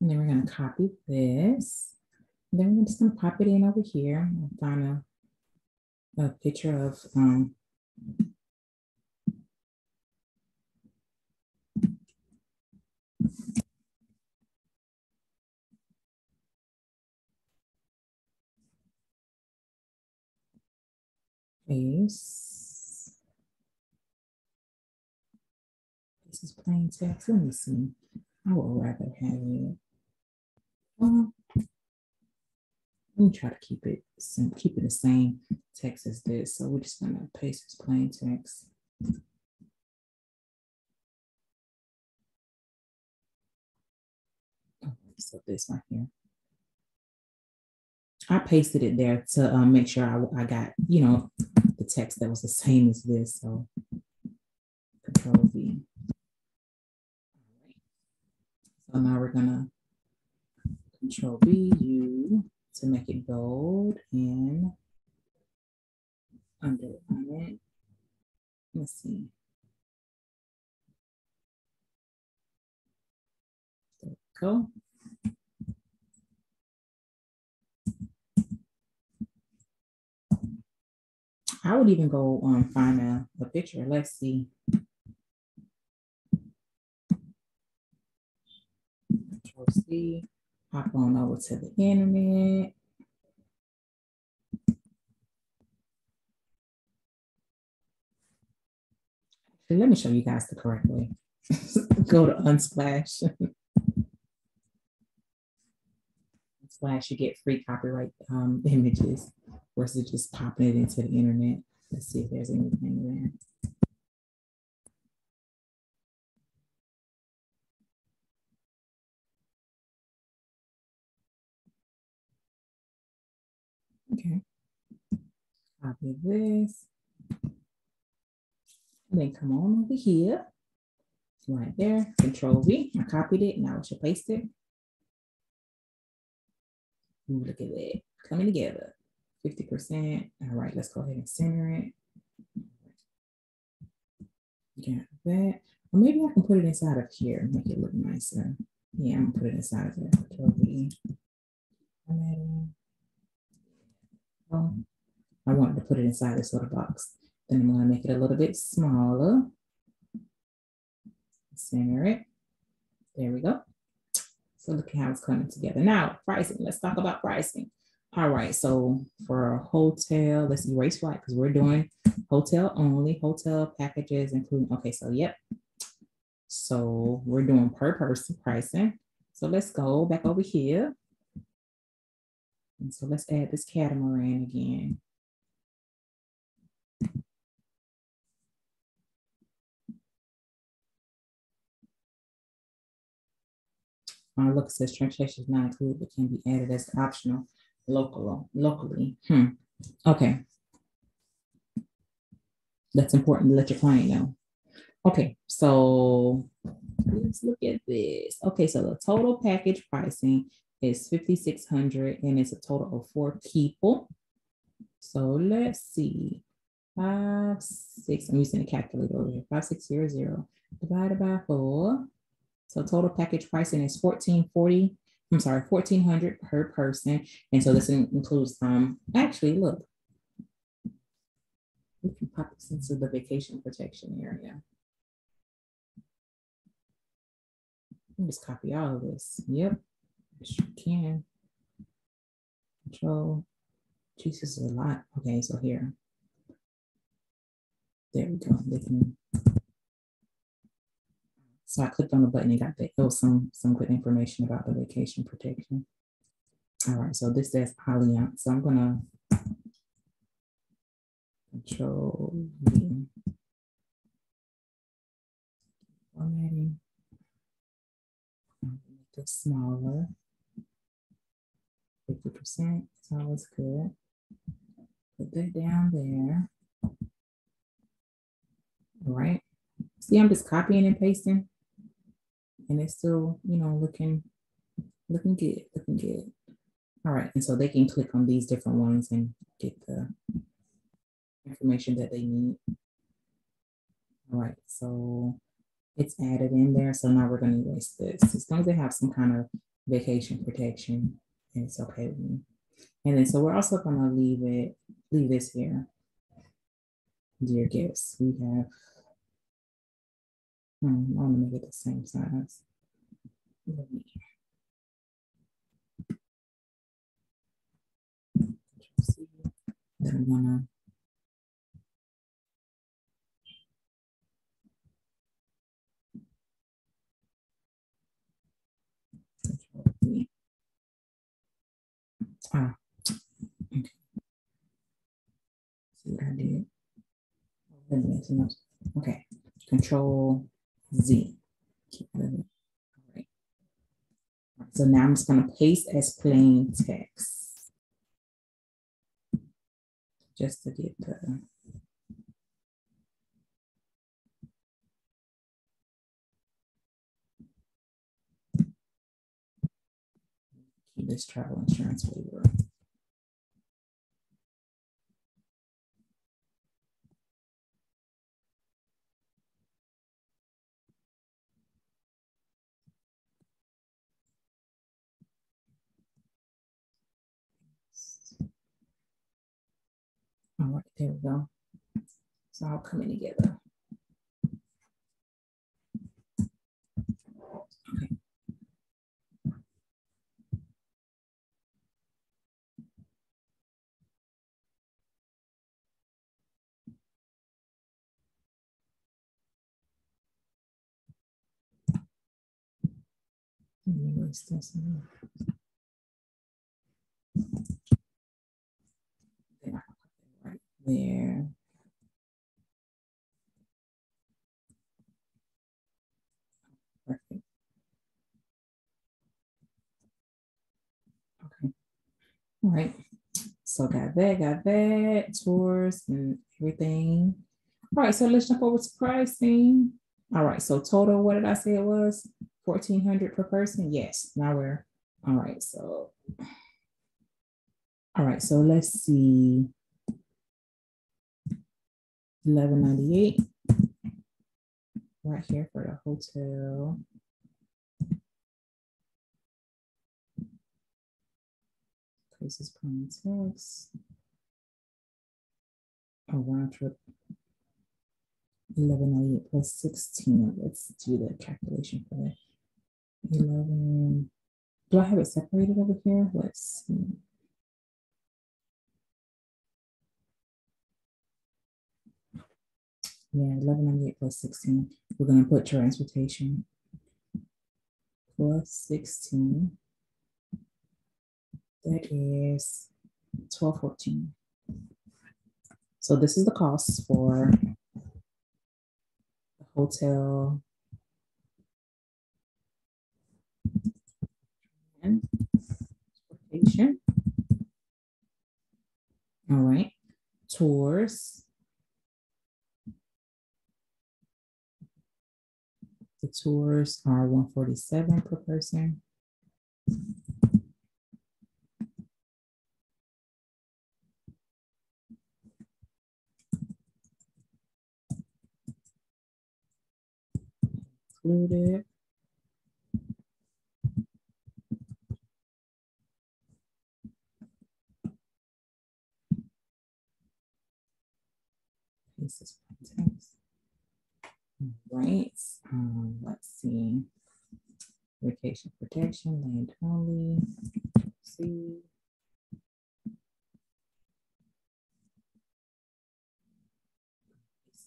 [SPEAKER 1] And then we're going to copy this. And then we're just going to pop it in over here. I'll find a picture of face. This is plain text. Let me see. I would rather have it. Let me try to keep it the same text as this. So we're just gonna paste this plain text. So this right here. I pasted it there to make sure I got, you know, the text that was the same as this. So Control V. So now we're gonna Control V U to make it bold and underline it. Let's see. There we go. I would even go find a picture. Let's see. Control C, hop on over to the internet. Let me show you guys the correct way. Go to Unsplash. Unsplash, you get free copyright images versus just popping it into the internet. Let's see if there's anything there. Okay. Copy this. And then come on over here. Right there. Control V. I copied it. Now I should paste it. Ooh, look at that. Coming together. 50%. All right, let's go ahead and center it. Got that. Or maybe I can put it inside of here, make it look nicer. Yeah, I'm gonna put it inside of there. Control V. Oh, I wanted to put it inside this little box. Then I'm gonna make it a little bit smaller. Center it. There we go. So look at how it's coming together. Now, pricing. Let's talk about pricing. All right, so for a hotel, let's erase flight because we're doing hotel only, hotel packages, including, okay, so yep. So we're doing per person pricing. So let's go back over here. And so let's add this catamaran again. Look, it says translation is not included, but can be added as optional locally. Okay. That's important to let your client know. Okay, so let's look at this. Okay, so the total package pricing is $5,600 and it's a total of 4 people. So let's see. 5, 6, I'm using a calculator over here. 5600 divided by 4. So total package pricing is $1,400 per person. And so this includes actually look, we can pop this into the vacation protection area. Just copy all of this. Yep, sure can. Control. Jesus is a lot. Okay, so here. There we go. So I clicked on the button and got the some good information about the vacation protection. All right, so this says Allianz. So I'm gonna Control V. Formatting. Make it smaller. 50%. It's always good. Put that down there. All right. See, I'm just copying and pasting, and it's still, looking good, looking good. All right, and so they can click on these different ones and get the information that they need. All right, so it's added in there. So now we're going to erase this. As long as they have some kind of vacation protection, it's okay with me. And then so we're also going to leave this here. Dear guests, we have. I want to make it the same size. Then I'm gonna Control V. Okay. See what I did? Okay. Control Z. All right. So now I'm just going to paste as plain text just to get the keep this travel insurance waiver. All right, there we go. It's all coming together. Okay. Right there. Perfect. Okay. All right. So got that, tours and everything. All right, so let's jump over to pricing. All right, so total, what did I say it was? 1,400 per person? Yes, now we're, all right, so let's see. 1198 right here for the hotel. Places paying tax. A round trip. 1198 plus 16. Let's do the calculation for that. 11. Do I have it separated over here? Let's see. Yeah, 1198 plus 16. We're going to put transportation plus 16. That is 1214. So this is the cost for the hotel and transportation. All right. Tours. The tours are 147 per person. Included. This is context. Right. Let's see. Vacation protection, land only. Let's see.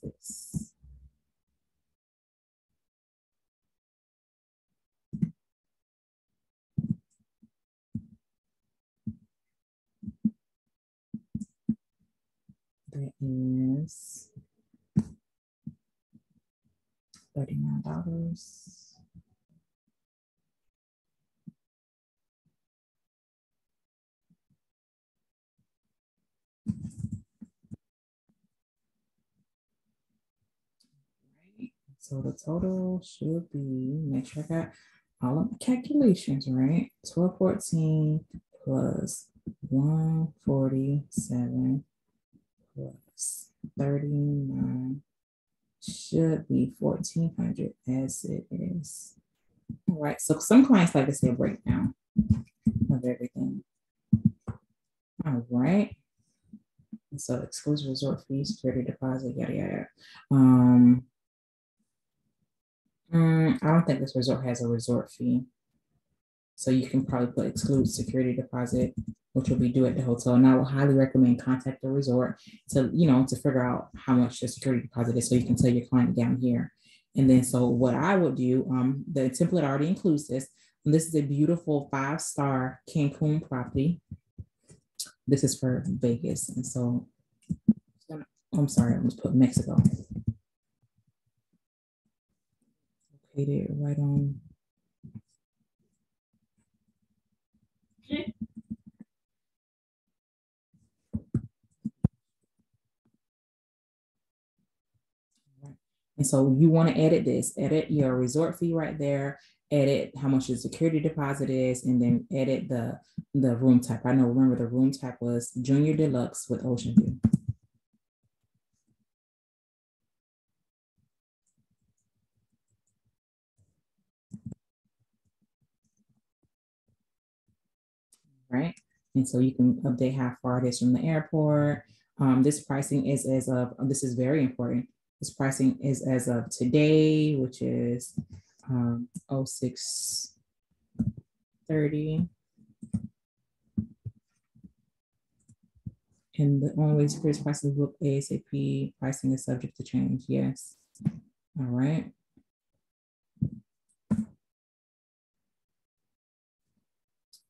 [SPEAKER 1] This. That is $39. So the total should be, make sure I got all of the calculations right. 1214 plus 147 plus 39 should be 1400 as it is. All right, so some clients like to see a breakdown of everything. All right. So exclusive resort fees, security deposit, yada yada. I don't think this resort has a resort fee. So you can probably put exclude security deposit, which will be due at the hotel. And I will highly recommend contact the resort to, to figure out how much the security deposit is so you can tell your client down here. And then, so what I would do, the template already includes this. And this is a beautiful 5-star Cancun property. This is for Vegas. And so, I'm sorry, I'm just put Mexico. Located right on. And so you want to edit this, edit your resort fee right there, edit how much the security deposit is, and then edit the room type. I know, remember the room type was Junior Deluxe with Ocean View. Right. And so you can update how far it is from the airport. This pricing is as of, this is very important. This pricing is as of today, which is 06/30. And the only way to increase prices book ASAP. Pricing is subject to change. Yes. All right.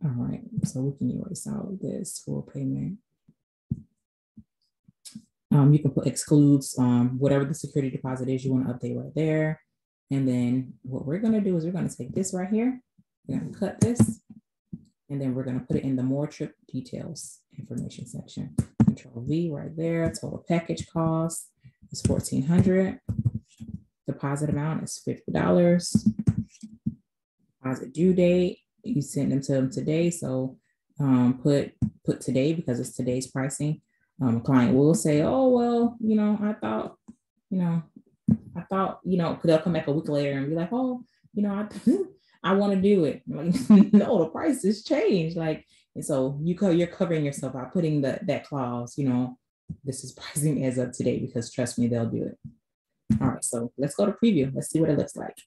[SPEAKER 1] All right. So we can erase out this full payment. You can put excludes whatever the security deposit is you want to update right there. And then what we're going to do is we're going to take this right here. We're going to cut this. And then we're going to put it in the more trip details information section. Control V right there. Total package cost is $1,400. Deposit amount is $50. Deposit due date, you send them to them today. So put today because it's today's pricing. A client will say, oh, well, I thought, they'll come back a week later and be like, oh, I want to do it. Like, no, the price has changed. Like, and so you're covering yourself by putting that clause, this is pricing as of today, because trust me, they'll do it. All right, so let's go to preview. Let's see what it looks like.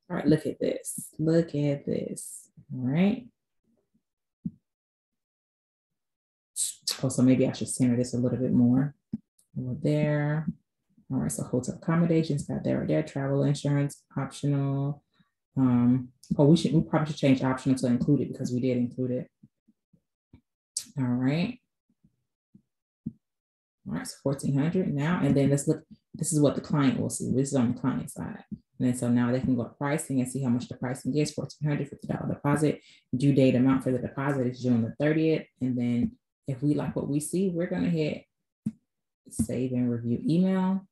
[SPEAKER 1] All right, look at this. Look at this. All right. Oh, so maybe I should center this a little bit more. Over there. All right, so hotel accommodations, got there right there. Travel insurance, optional. We probably should change optional to include it because we did include it. All right. All right, so 1,400 now. And then let's look, this is what the client will see. This is on the client side. And then so now they can go to pricing and see how much the pricing is. $1,400, $50 deposit. Due date amount for the deposit is June the 30th. And then if we like what we see, we're going to hit save and review email.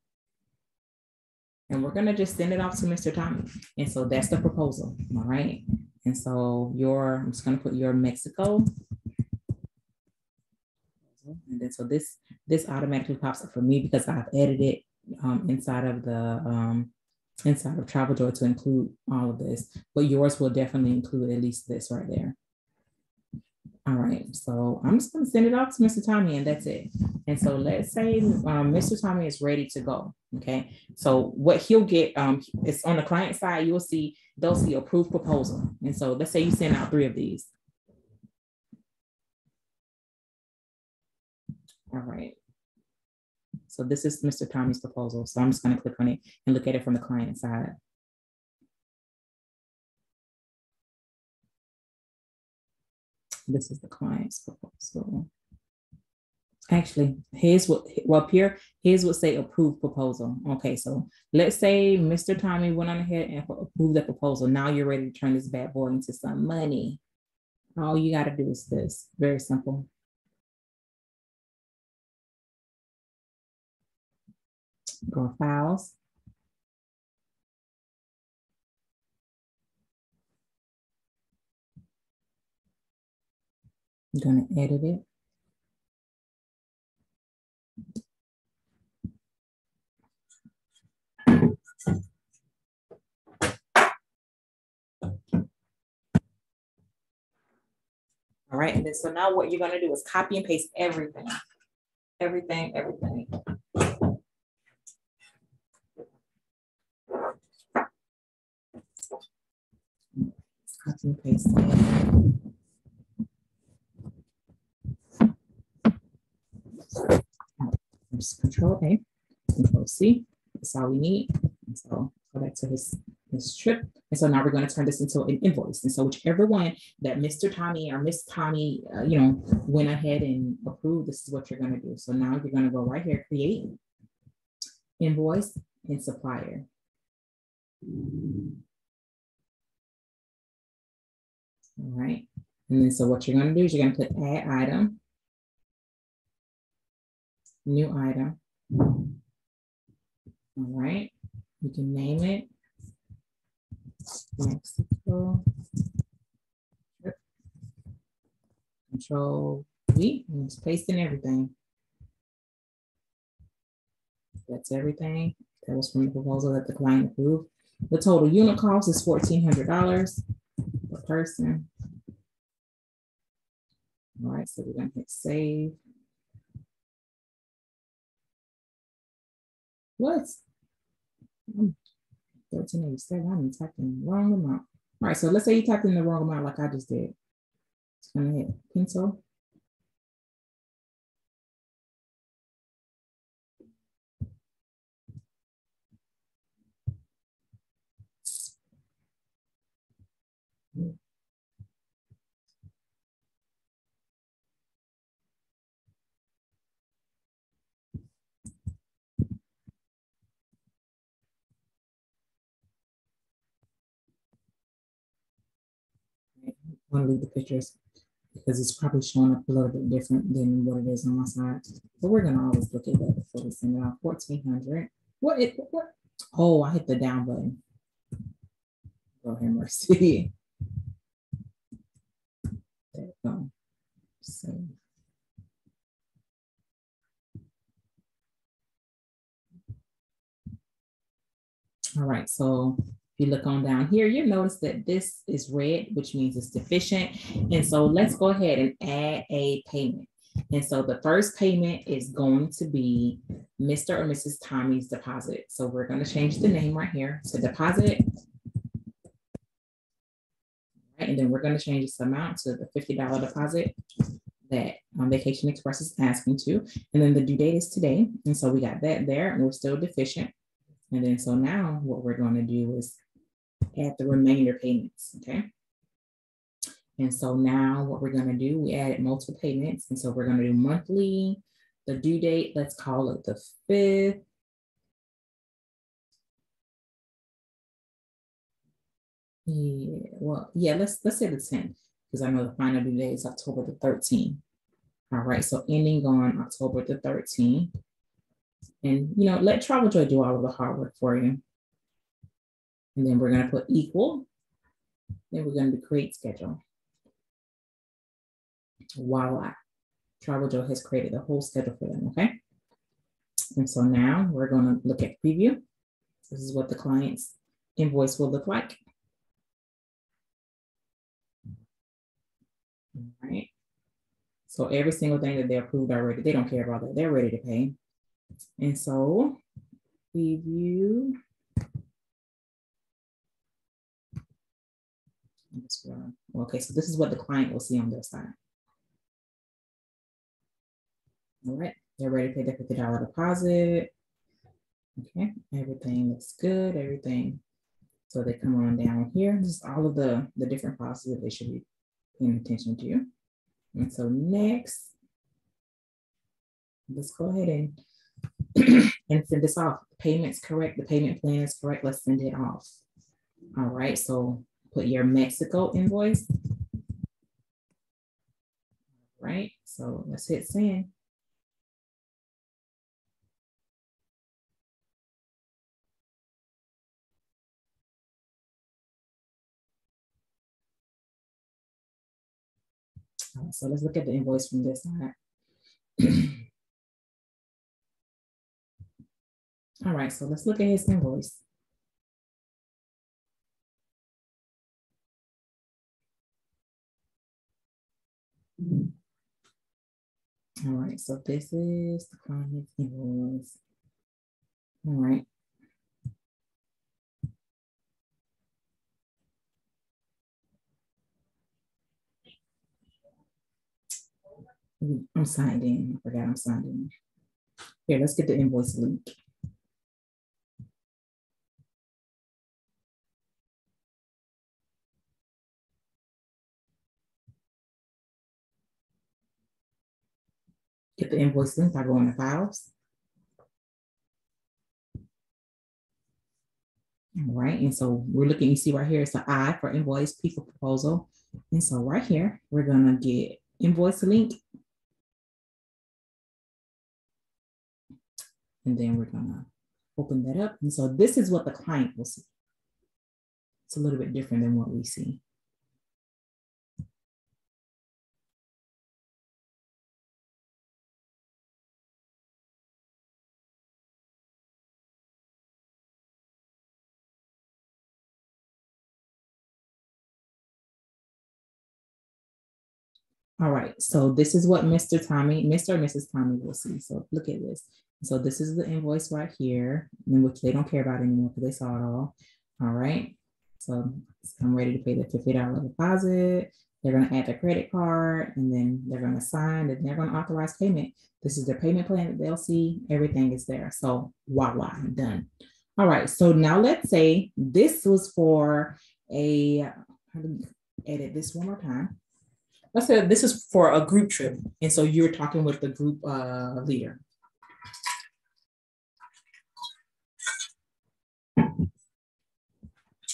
[SPEAKER 1] And we're going to just send it off to Mr. Tommy. And so that's the proposal. All right. And so I'm just going to put your Mexico. And then so this automatically pops up for me because I've edited inside of Traveljoy to include all of this. But yours will definitely include at least this right there. All right, so I'm just going to send it off to Mr. Tommy, and that's it. And so let's say Mr. Tommy is ready to go. Okay, so what he'll get, it's on the client side, they'll see approved proposal. And so let's say you send out 3 of these. All right. So this is Mr. Tommy's proposal. So I'm just going to click on it and look at it from the client side. This is the client's proposal. Actually, here's what say approved proposal. Okay, so let's say Mr. Tommy went on ahead and approved the proposal. Now you're ready to turn this bad boy into some money. All you got to do is this. Very simple. Go to files. I'm going to edit it. All right, and then so now what you're going to do is copy and paste everything. Everything. Copy and paste it. Just Control A, Control C. That's all we need. And so go back to his trip. And so now we're going to turn this into an invoice. And so whichever one that Mr. Tommy or Miss Tommy, went ahead and approved, this is what you're going to do. So now you're going to go right here, create invoice and supplier. All right. And then so what you're going to do is you're going to click add item, new item. All right. You can name it Mexico. Control V, and just paste in everything. That's everything. That was from the proposal that the client approved. The total unit cost is $1,400 per person. All right, so we're going to hit save. What? 1387. I'm typing the wrong amount. All right, so let's say you typed in the wrong amount like I just did. It's going to hit pencil. I want to leave the pictures because it's probably showing up a little bit different than what it is on my side. But we're gonna always look at that before we send it out. 1,400. What? Oh, I hit the down button. Go ahead, mercy. There we go. So. All right, so if you look on down here, you notice that this is red, which means it's deficient. And so let's go ahead and add a payment. And so the first payment is going to be Mr. or Mrs. Tommy's deposit. So we're going to change the name right here to deposit. Right, and then we're going to change this amount to the $50 deposit that Vacation Express is asking to. And then the due date is today. And so we got that there, and we're still deficient. And then so now what we're going to do is add the remainder payments, okay? And so now what we're going to do, we added multiple payments. And so we're going to do monthly, the due date, let's call it the 5th. Yeah, well, yeah, let's say the 10th, because I know the final due date is October the 13th. All right, so ending on October the 13th. And, let Traveljoy do all of the hard work for you. And then we're going to put equal. Then we're going to create schedule. Voila. Traveljoy has created the whole schedule for them, okay? And so now we're going to look at preview. This is what the client's invoice will look like. All right. So every single thing that they approved already, they don't care about that. They're ready to pay. And so review. Okay, so this is what the client will see on their side. All right, they're ready to pay the $50 deposit. Okay, everything looks good, everything. So they come on down here. This is all of the different policies that they should be paying attention to. And so next, let's go ahead and send this off. The payment's correct, the payment plan is correct, let's send it off. All right, so put your Mexico invoice. Right, so let's hit send. So let's look at the invoice from this side. All right, so let's look at his invoice. All right, so this is the client's invoice. All right. I'm signed in. I forgot I'm signed in. Here, let's get the invoice link. Get the invoice link by going to files. All right, and so we're looking, you see right here, it's the I for invoice, P for proposal. And so right here, we're gonna get invoice link. And then we're gonna open that up. And so this is what the client will see. It's a little bit different than what we see. All right, so this is what Mr. or Mrs. Tommy will see. So look at this. So this is the invoice right here, in which they don't care about anymore because they saw it all. All right, so I'm ready to pay the $50 deposit. They're gonna add their credit card and then they're gonna sign and they're gonna authorize payment. This is their payment plan that they'll see. Everything is there. So voila, done. All right, so now let's say this was for a, how do we edit this one more time? Let's say this is for a group trip. And so you're talking with the group leader.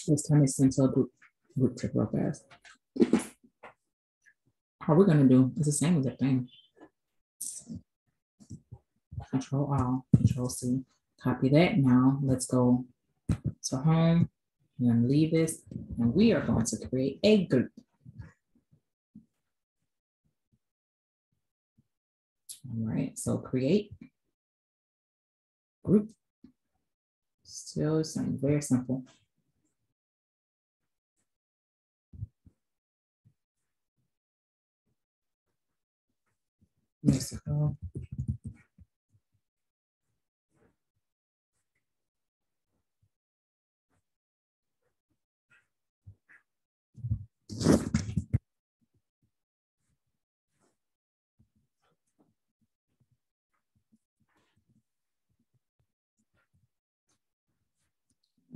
[SPEAKER 1] Let's turn this into a group trip real fast. How we're gonna do, it's the same as the thing. Control Alt, Control C, copy that. Now let's go to home. I'm gonna leave this and we are going to create a group. All right, so create group. Still something very simple. Mexico.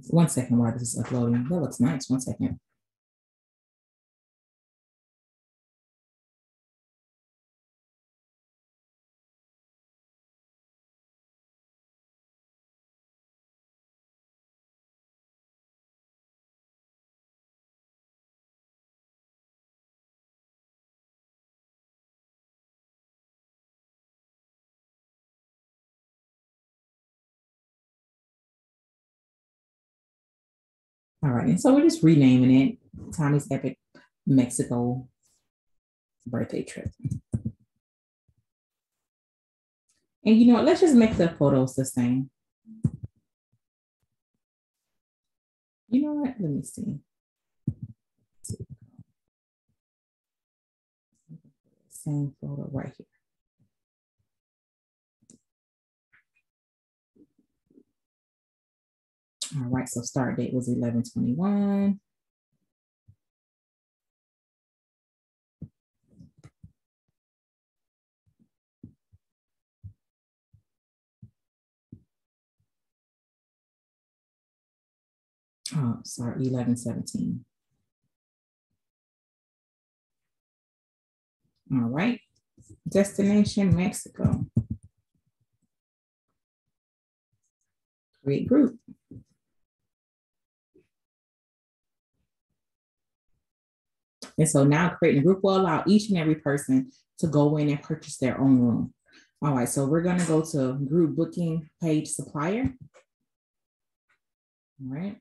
[SPEAKER 1] One second while this is uploading. That looks nice. One second. All right, and so we're just renaming it Tommy's Epic Mexico Birthday Trip. And you know what, let's just make the photos the same. You know what, let me see. same photo right here. All right, so start date was 11/21. Oh, sorry, 11/17. All right, destination Mexico. Create group. And so now creating a group will allow each and every person to go in and purchase their own room. All right, so we're gonna go to group booking page supplier. All right.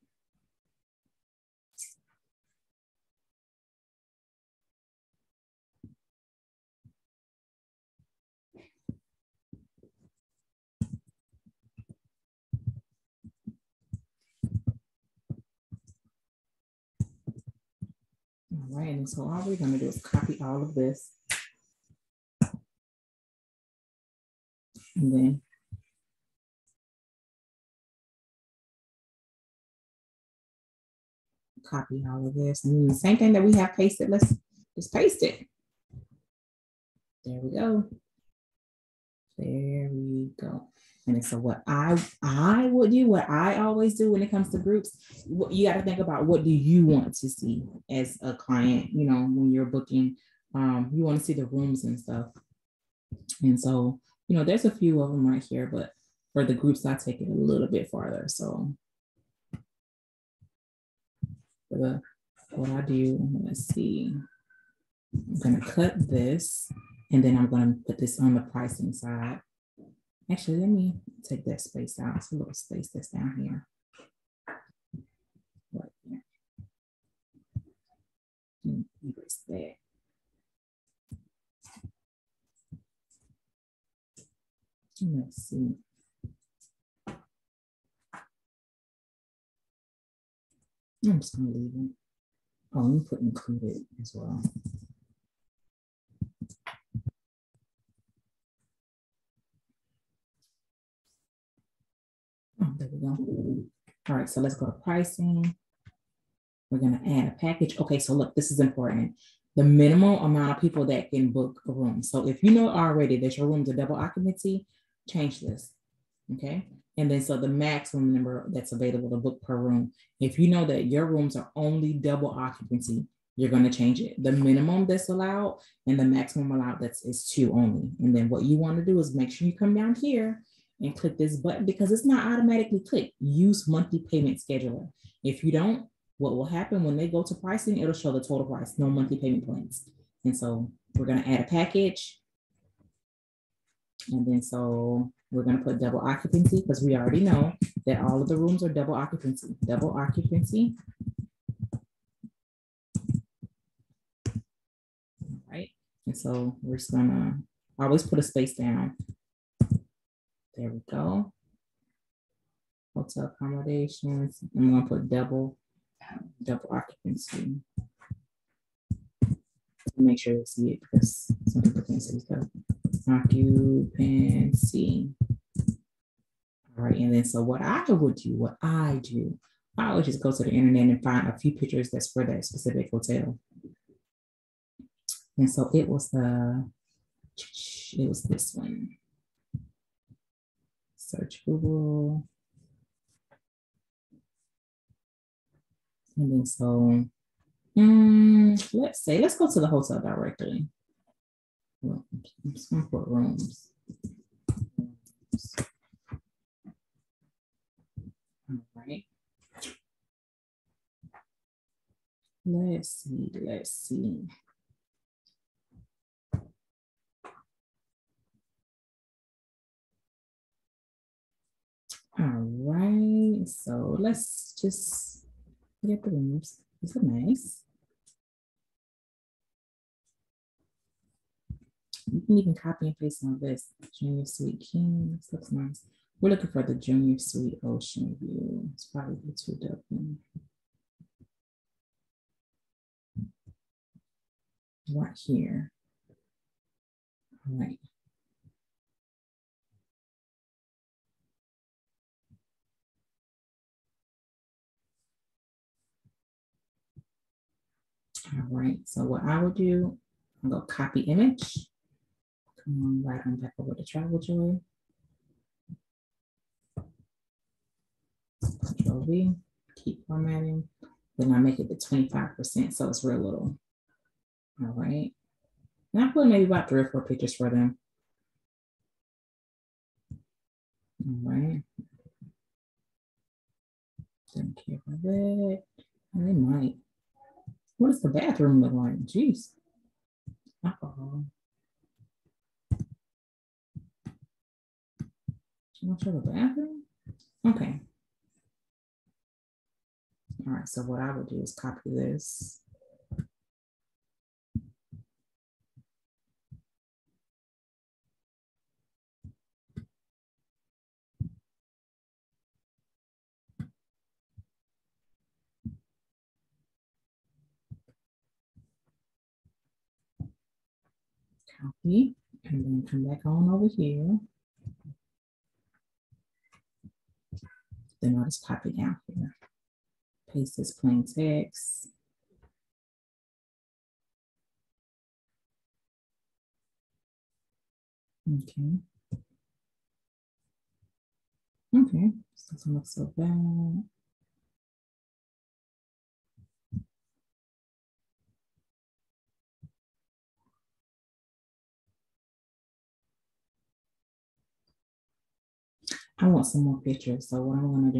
[SPEAKER 1] All right, and so all we're gonna do is copy all of this. And then copy all of this. And the same thing that we have pasted, let's just paste it. There we go. There we go. And so what I would do, what I always do when it comes to groups, you got to think about what do you want to see as a client, you know, when you're booking, you want to see the rooms and stuff. And so, you know, there's a few of them right here, but for the groups, I take it a little bit farther. So for what I do, let's see, I'm going to cut this and then I'm going to put this on the pricing side. Actually, let me take that space out. It's a little space that's down here. Right there. Erase that. Let's see. I'm just going to leave it. Oh, let me put included as well. Oh, there we go. All right, so let's go to pricing. We're going to add a package. Okay, so look, this is important. The minimum amount of people that can book a room. So if you know already that your room's a double occupancy, change this, okay? And then so the maximum number that's available to book per room. If you know that your rooms are only double occupancy, you're going to change it. The minimum that's allowed and the maximum allowed is 2 only. And then what you want to do is make sure you come down here and click this button because it's not automatically clicked. Use monthly payment scheduler. If you don't, what will happen when they go to pricing, it'll show the total price, no monthly payment plans. And so we're going to add a package. And then so we're going to put double occupancy because we already know that all of the rooms are double occupancy. Double occupancy. All right. And so we're just going to always put a space down. There we go. Hotel accommodations. I'm going to put double occupancy. Make sure you see it because some people can't see stuff. Occupancy. All right, and then so what I would do, I would just go to the internet and find a few pictures that's for that specific hotel. And so it was this one. Search Google. And then so let's go to the hotel directly. Well, I'm just gonna put rooms. All right. Let's see. All right, so let's just get the rooms. These are nice. You can even copy and paste on this. Junior Suite King, this looks nice. We're looking for the Junior Suite Ocean View. It's probably the 2 Dublin. Right here. right. All right, so what I will do, I'll go copy image. Come on, right on back over to Traveljoy. Control V, keep formatting. Then I make it to 25%, so it's real little. All right. And I put maybe about 3 or 4 pictures for them. All right. Don't care for that. And they might. What does the bathroom look like? Jeez. Alcohol. You want to show the bathroom? Okay. All right. So what I would do is copy this. Copy. And then come back on over here. Then I'll just copy down here. Paste this plain text. Okay. Okay. Doesn't look so bad. I want some more pictures. So what I'm gonna do,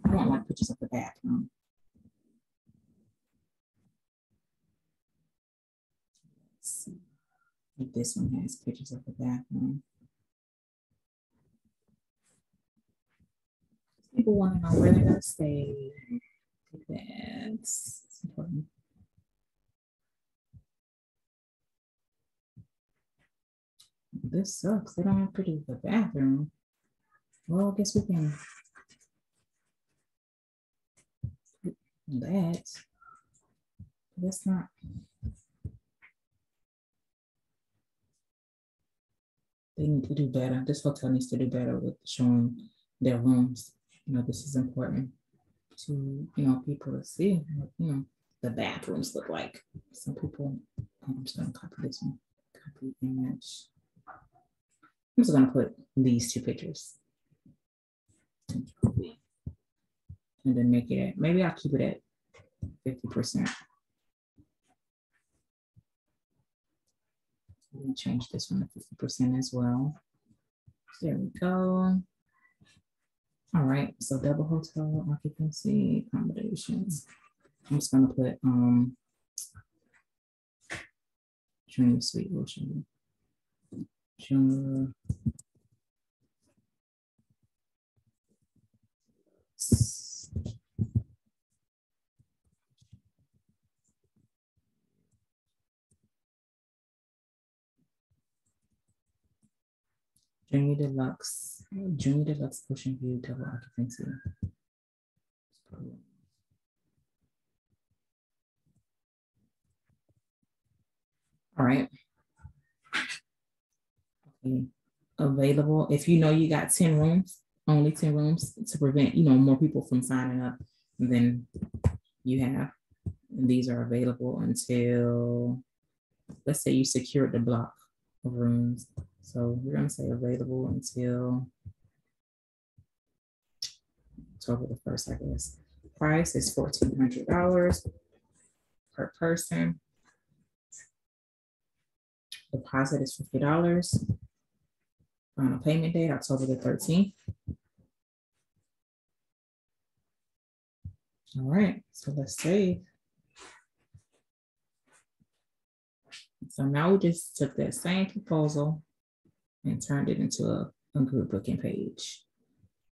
[SPEAKER 1] I want like pictures of the bathroom. Let's see if this one has pictures of the bathroom. People want to know where they're gonna stay. That's important. This sucks. They don't have pictures of the bathroom. Well, I guess we can put that. That's not. They need to do better. This hotel needs to do better with showing their rooms. You know, this is important to, you know, people to see what, you know, the bathrooms look like. Some people, I'm just gonna copy this one, copy image. I'm just gonna put these 2 pictures. And then make it at, maybe I'll keep it at 50%. We'll change this one to 50% as well. There we go. All right, so double hotel occupancy accommodations. I'm just gonna put junior suite ocean. Junior. Junior Deluxe Ocean View double occupancy. All right. Okay. Available. If you know you got 10 rooms, only 10 rooms to prevent, you know, more people from signing up than you have. And these are available until, let's say you secured the block of rooms. So we're going to say available until October the 1st, I guess. Price is $1,400 per person. Deposit is $50. Final payment date, October the 13th. All right, so let's save. So now we just took that same proposal and turned it into a group booking page.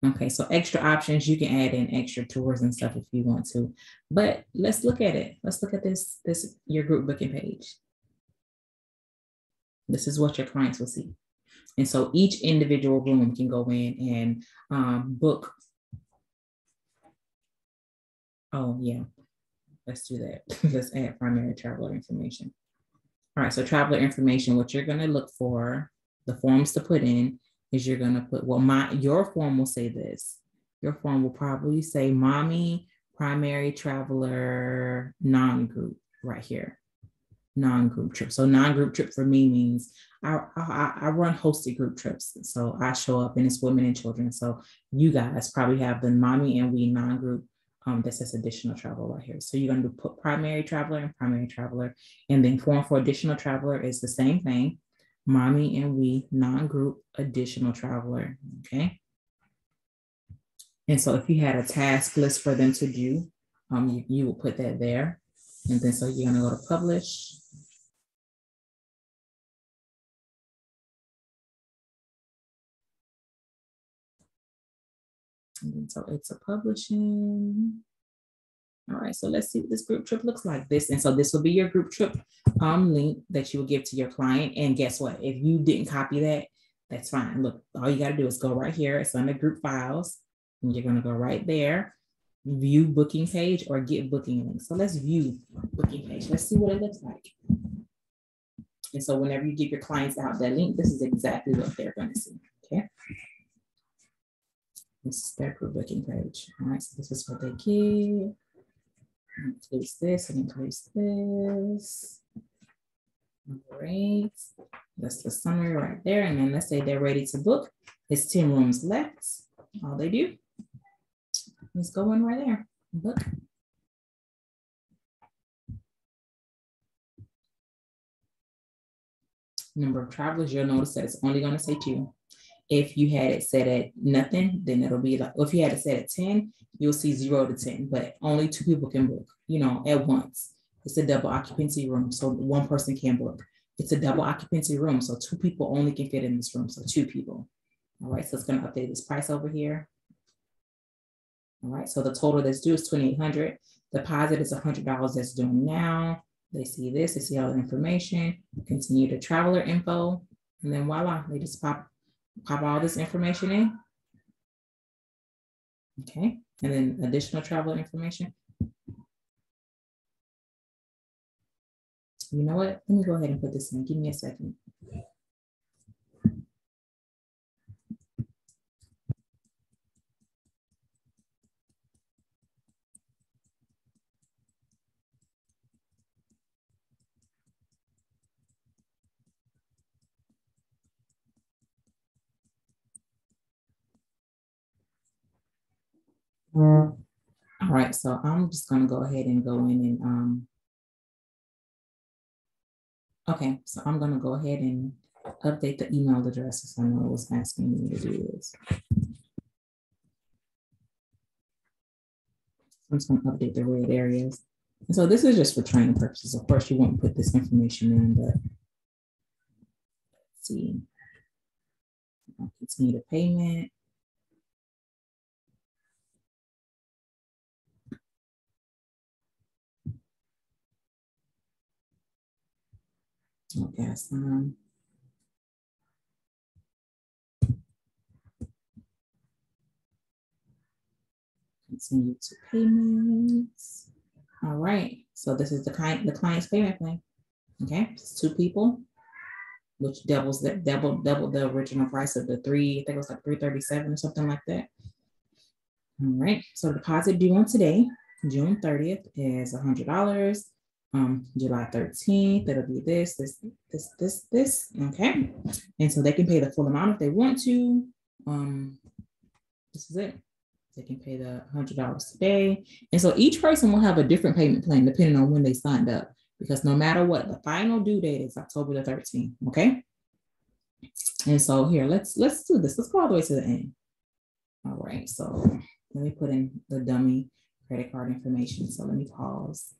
[SPEAKER 1] Okay, so extra options, you can add in extra tours and stuff if you want to, but let's look at it. Let's look at this your group booking page. This is what your clients will see. And so each individual room can go in and book. Oh yeah, let's do that. Let's add primary traveler information. All right, so traveler information, what you're going to look for, the forms to put in is you're going to put, well, your form will say this. Your form will probably say mommy, primary traveler, non-group right here, non-group trip. So non-group trip for me means I run hosted group trips. So I show up and it's women and children. So you guys probably have the mommy and we non-group that says additional travel right here. So you're going to put primary traveler and primary traveler, and then form for additional traveler is the same thing. Mommy and we non-group additional traveler. Okay. And so if you had a task list for them to do, you will put that there. And then so you're going to go to publish. And then so it's a publishing. All right, so let's see what this group trip looks like. And so this will be your group trip link that you will give to your client. And guess what? If you didn't copy that, that's fine. Look, all you got to do is go right here. It's under group files. And you're going to go right there, view booking page or get booking link. So let's view booking page. Let's see what it looks like. And so whenever you give your clients out that link, this is exactly what they're going to see. Okay. This is their group booking page. All right, so this is what they get. Includes this and includes this. All right, that's the summary right there. And then let's say they're ready to book. It's 10 rooms left. All they do is go in right there, book. Number of travelers, you'll notice that it's only going to say 2. If you had it set at nothing, then it'll be like, if you had it set at 10, you'll see 0 to 10, but only 2 people can book, at once. It's a double occupancy room, so 1 person can book. It's a double occupancy room, so 2 people only can fit in this room, so 2 people. All right, so it's going to update this price over here. All right, so the total that's due is $2,800. Deposit is $100 that's due now. They see this, they see all the information, continue to traveler info, and then voila, they just pop all this information in. Okay, and then additional traveler information. You know what? Let me go ahead and put this in. Give me a second. All right, so I'm just going to go ahead and go in and okay, so I'm going to go ahead and update the email addresses. I know it was asking me to do this. I'm just going to update the red areas. And so this is just for training purposes. Of course, you won't put this information in, but let's see. I'll continue the payment. Okay, continue to payments. All right, so this is the client's payment plan. Okay, it's 2 people, which doubles that double the original price of the 3. I think it was like $337 or something like that. All right, so the deposit due on today, June 30th, is $100. July 13th, it'll be this. Okay, and so they can pay the full amount if they want to. This is it. They can pay the $100 today. And so each person will have a different payment plan depending on when they signed up, because no matter what, the final due date is October the 13th. Okay. And so here, let's do this. Let's go all the way to the end. All right. So let me put in the dummy credit card information. So let me pause.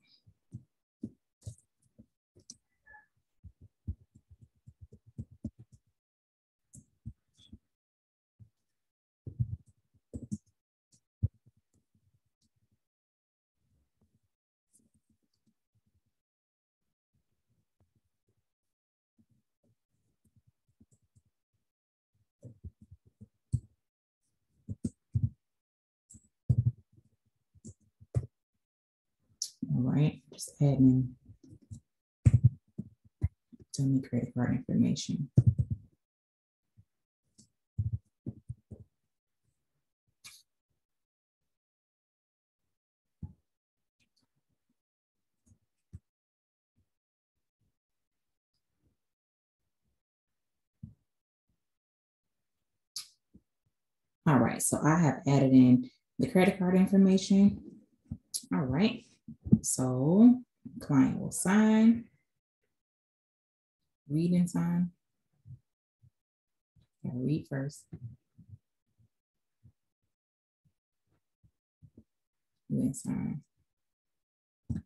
[SPEAKER 1] All right, just adding. Tell me credit card information. All right, so I have added in the credit card information. All right, so client will sign, read and sign. Gotta read first. Then sign. All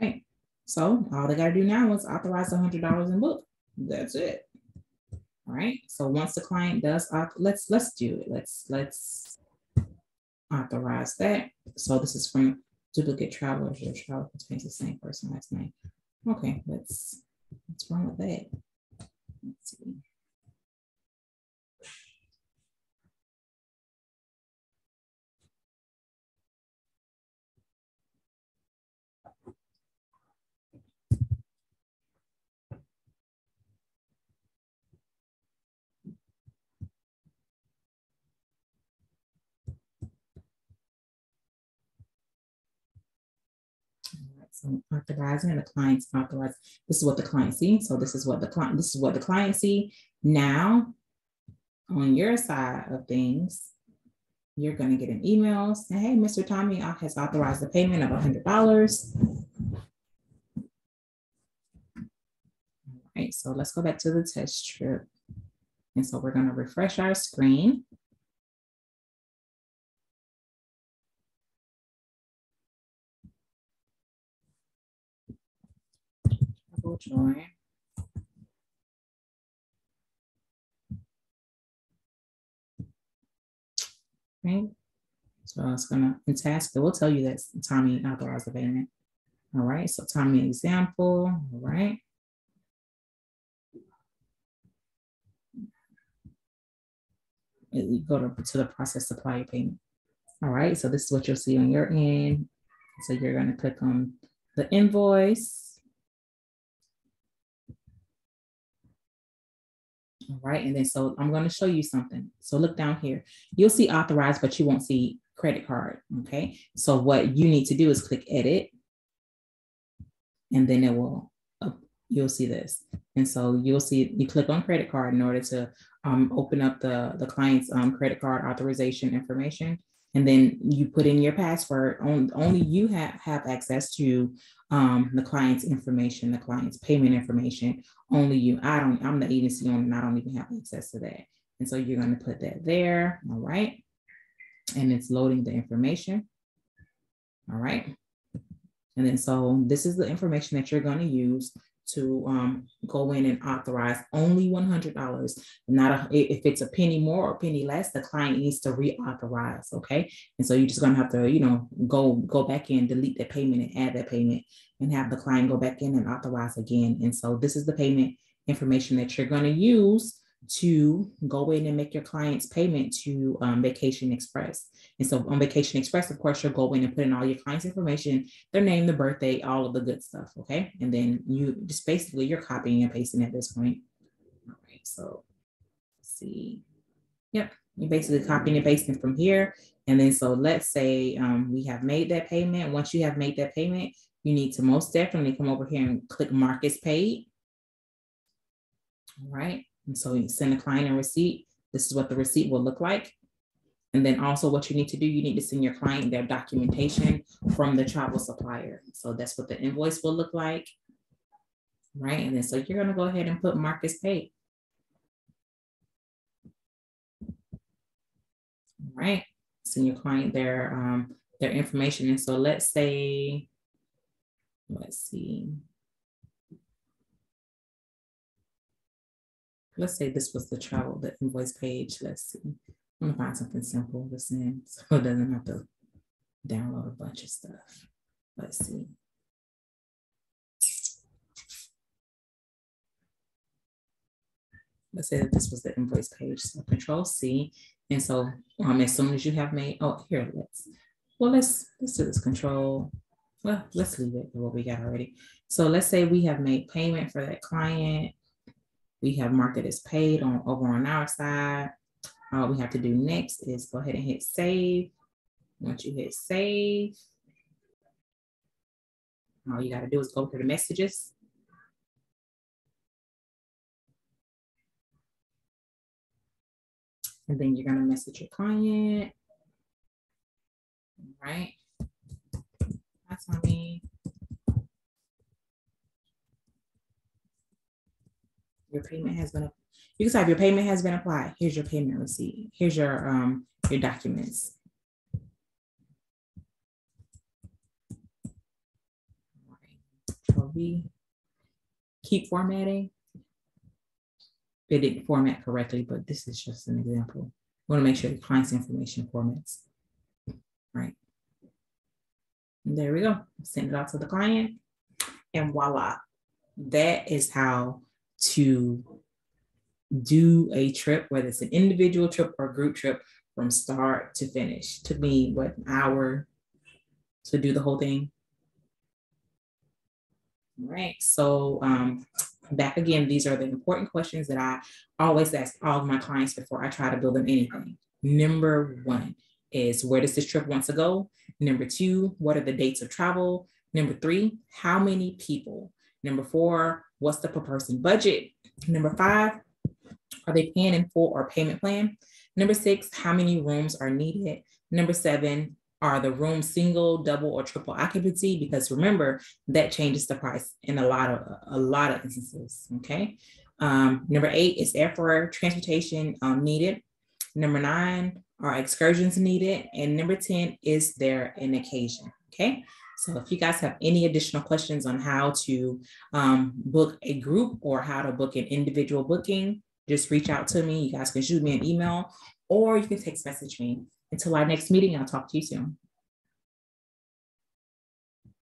[SPEAKER 1] right, so all they gotta do now is authorize $100 in book. That's it. All right, so once the client does, let's do it. Let's authorize that. So this is from duplicate travelers. Your travel contains the same person last name. Okay, what's wrong with that? Let's see. So authorizing and the client's authorized. This is what the client sees. So this is what the client see. Now, on your side of things, you're going to get an email saying, hey, Mr. Tommy has authorized the payment of $100. All right, so let's go back to the test trip. And so we're going to refresh our screen. Traveljoy. Okay. So it's gonna in task, it will tell you that Tommy authorized the payment. All right, so Tommy example, all right. You go to the process supplier payment. All right, so this is what you'll see on your end. So you're gonna click on the invoice. All right, and then so I'm gonna show you something. So look down here. You'll see authorized, but you won't see credit card, okay? So what you need to do is click edit, and then it will, you'll see this. And so you'll see, you click on credit card in order to open up the client's credit card authorization information. And then you put in your password. Only you have access to the client's information, the client's payment information. Only you. I'm the agency owner and I don't even have access to that. And so you're going to put that there. All right. And it's loading the information. All right. And then so this is the information that you're going to use to go in and authorize only $100. If it's a penny more or a penny less, the client needs to reauthorize. Okay. And so you're just going to have to, go back in, delete that payment and add that payment and have the client go back in and authorize again. And so this is the payment information that you're going to use to go in and make your client's payment to Vacation Express. And so on Vacation Express, of course, you'll go in and put in all your client's information, their name, the birthday, all of the good stuff, okay? And then you just basically, you're copying and pasting at this point. All right, so let's see. Yep, you're basically copying and pasting from here. And then so let's say we have made that payment. Once you have made that payment, you need to most definitely come over here and click Mark as paid. All right. And so you send the client a receipt. This is what the receipt will look like. And then also what you need to do, you need to send your client their documentation from the travel supplier. So that's what the invoice will look like. Right. And then so you're going to go ahead and put Mark as paid. All right. Send your client their information. And so let's say, let's see. Let's say this was the invoice page. Let's see. I'm gonna find something simple to send so it doesn't have to download a bunch of stuff. Let's see. Let's say that this was the invoice page. So Control C, And so as soon as you have made, let's do this control. Well, let's leave it what we got already. So let's say we have made payment for that client. We have marked it as paid over on our side. All we have to do next is go ahead and hit save. Once you hit save, all you got to do is go to the messages. And then you're going to message your client. All right. That's on me. Your payment has been, you can type your payment has been applied. Here's your payment receipt. Here's your documents. All right. So we keep formatting. It didn't format correctly, but this is just an example. We want to make sure the client's information formats. Right. And there we go. Send it out to the client. And voila. That is how to do a trip, whether it's an individual trip or group trip, from start to finish. Took me, an hour to do the whole thing. All right. So back again, these are the important questions that I always ask all of my clients before I try to build them anything. Number 1 is, where does this trip want to go? Number 2, what are the dates of travel? Number 3, how many people? Number 4, what's the per person budget? Number 5, are they paying in full or payment plan? Number 6, how many rooms are needed? Number 7, are the rooms single, double, or triple occupancy? Because remember, that changes the price in a lot of instances. Okay. Number 8, is airfare transportation needed? Number 9, are excursions needed? And number 10, is there an occasion? Okay. So if you guys have any additional questions on how to book a group or how to book an individual booking, just reach out to me. You guys can shoot me an email or you can text message me. Until our next meeting, I'll talk to you soon.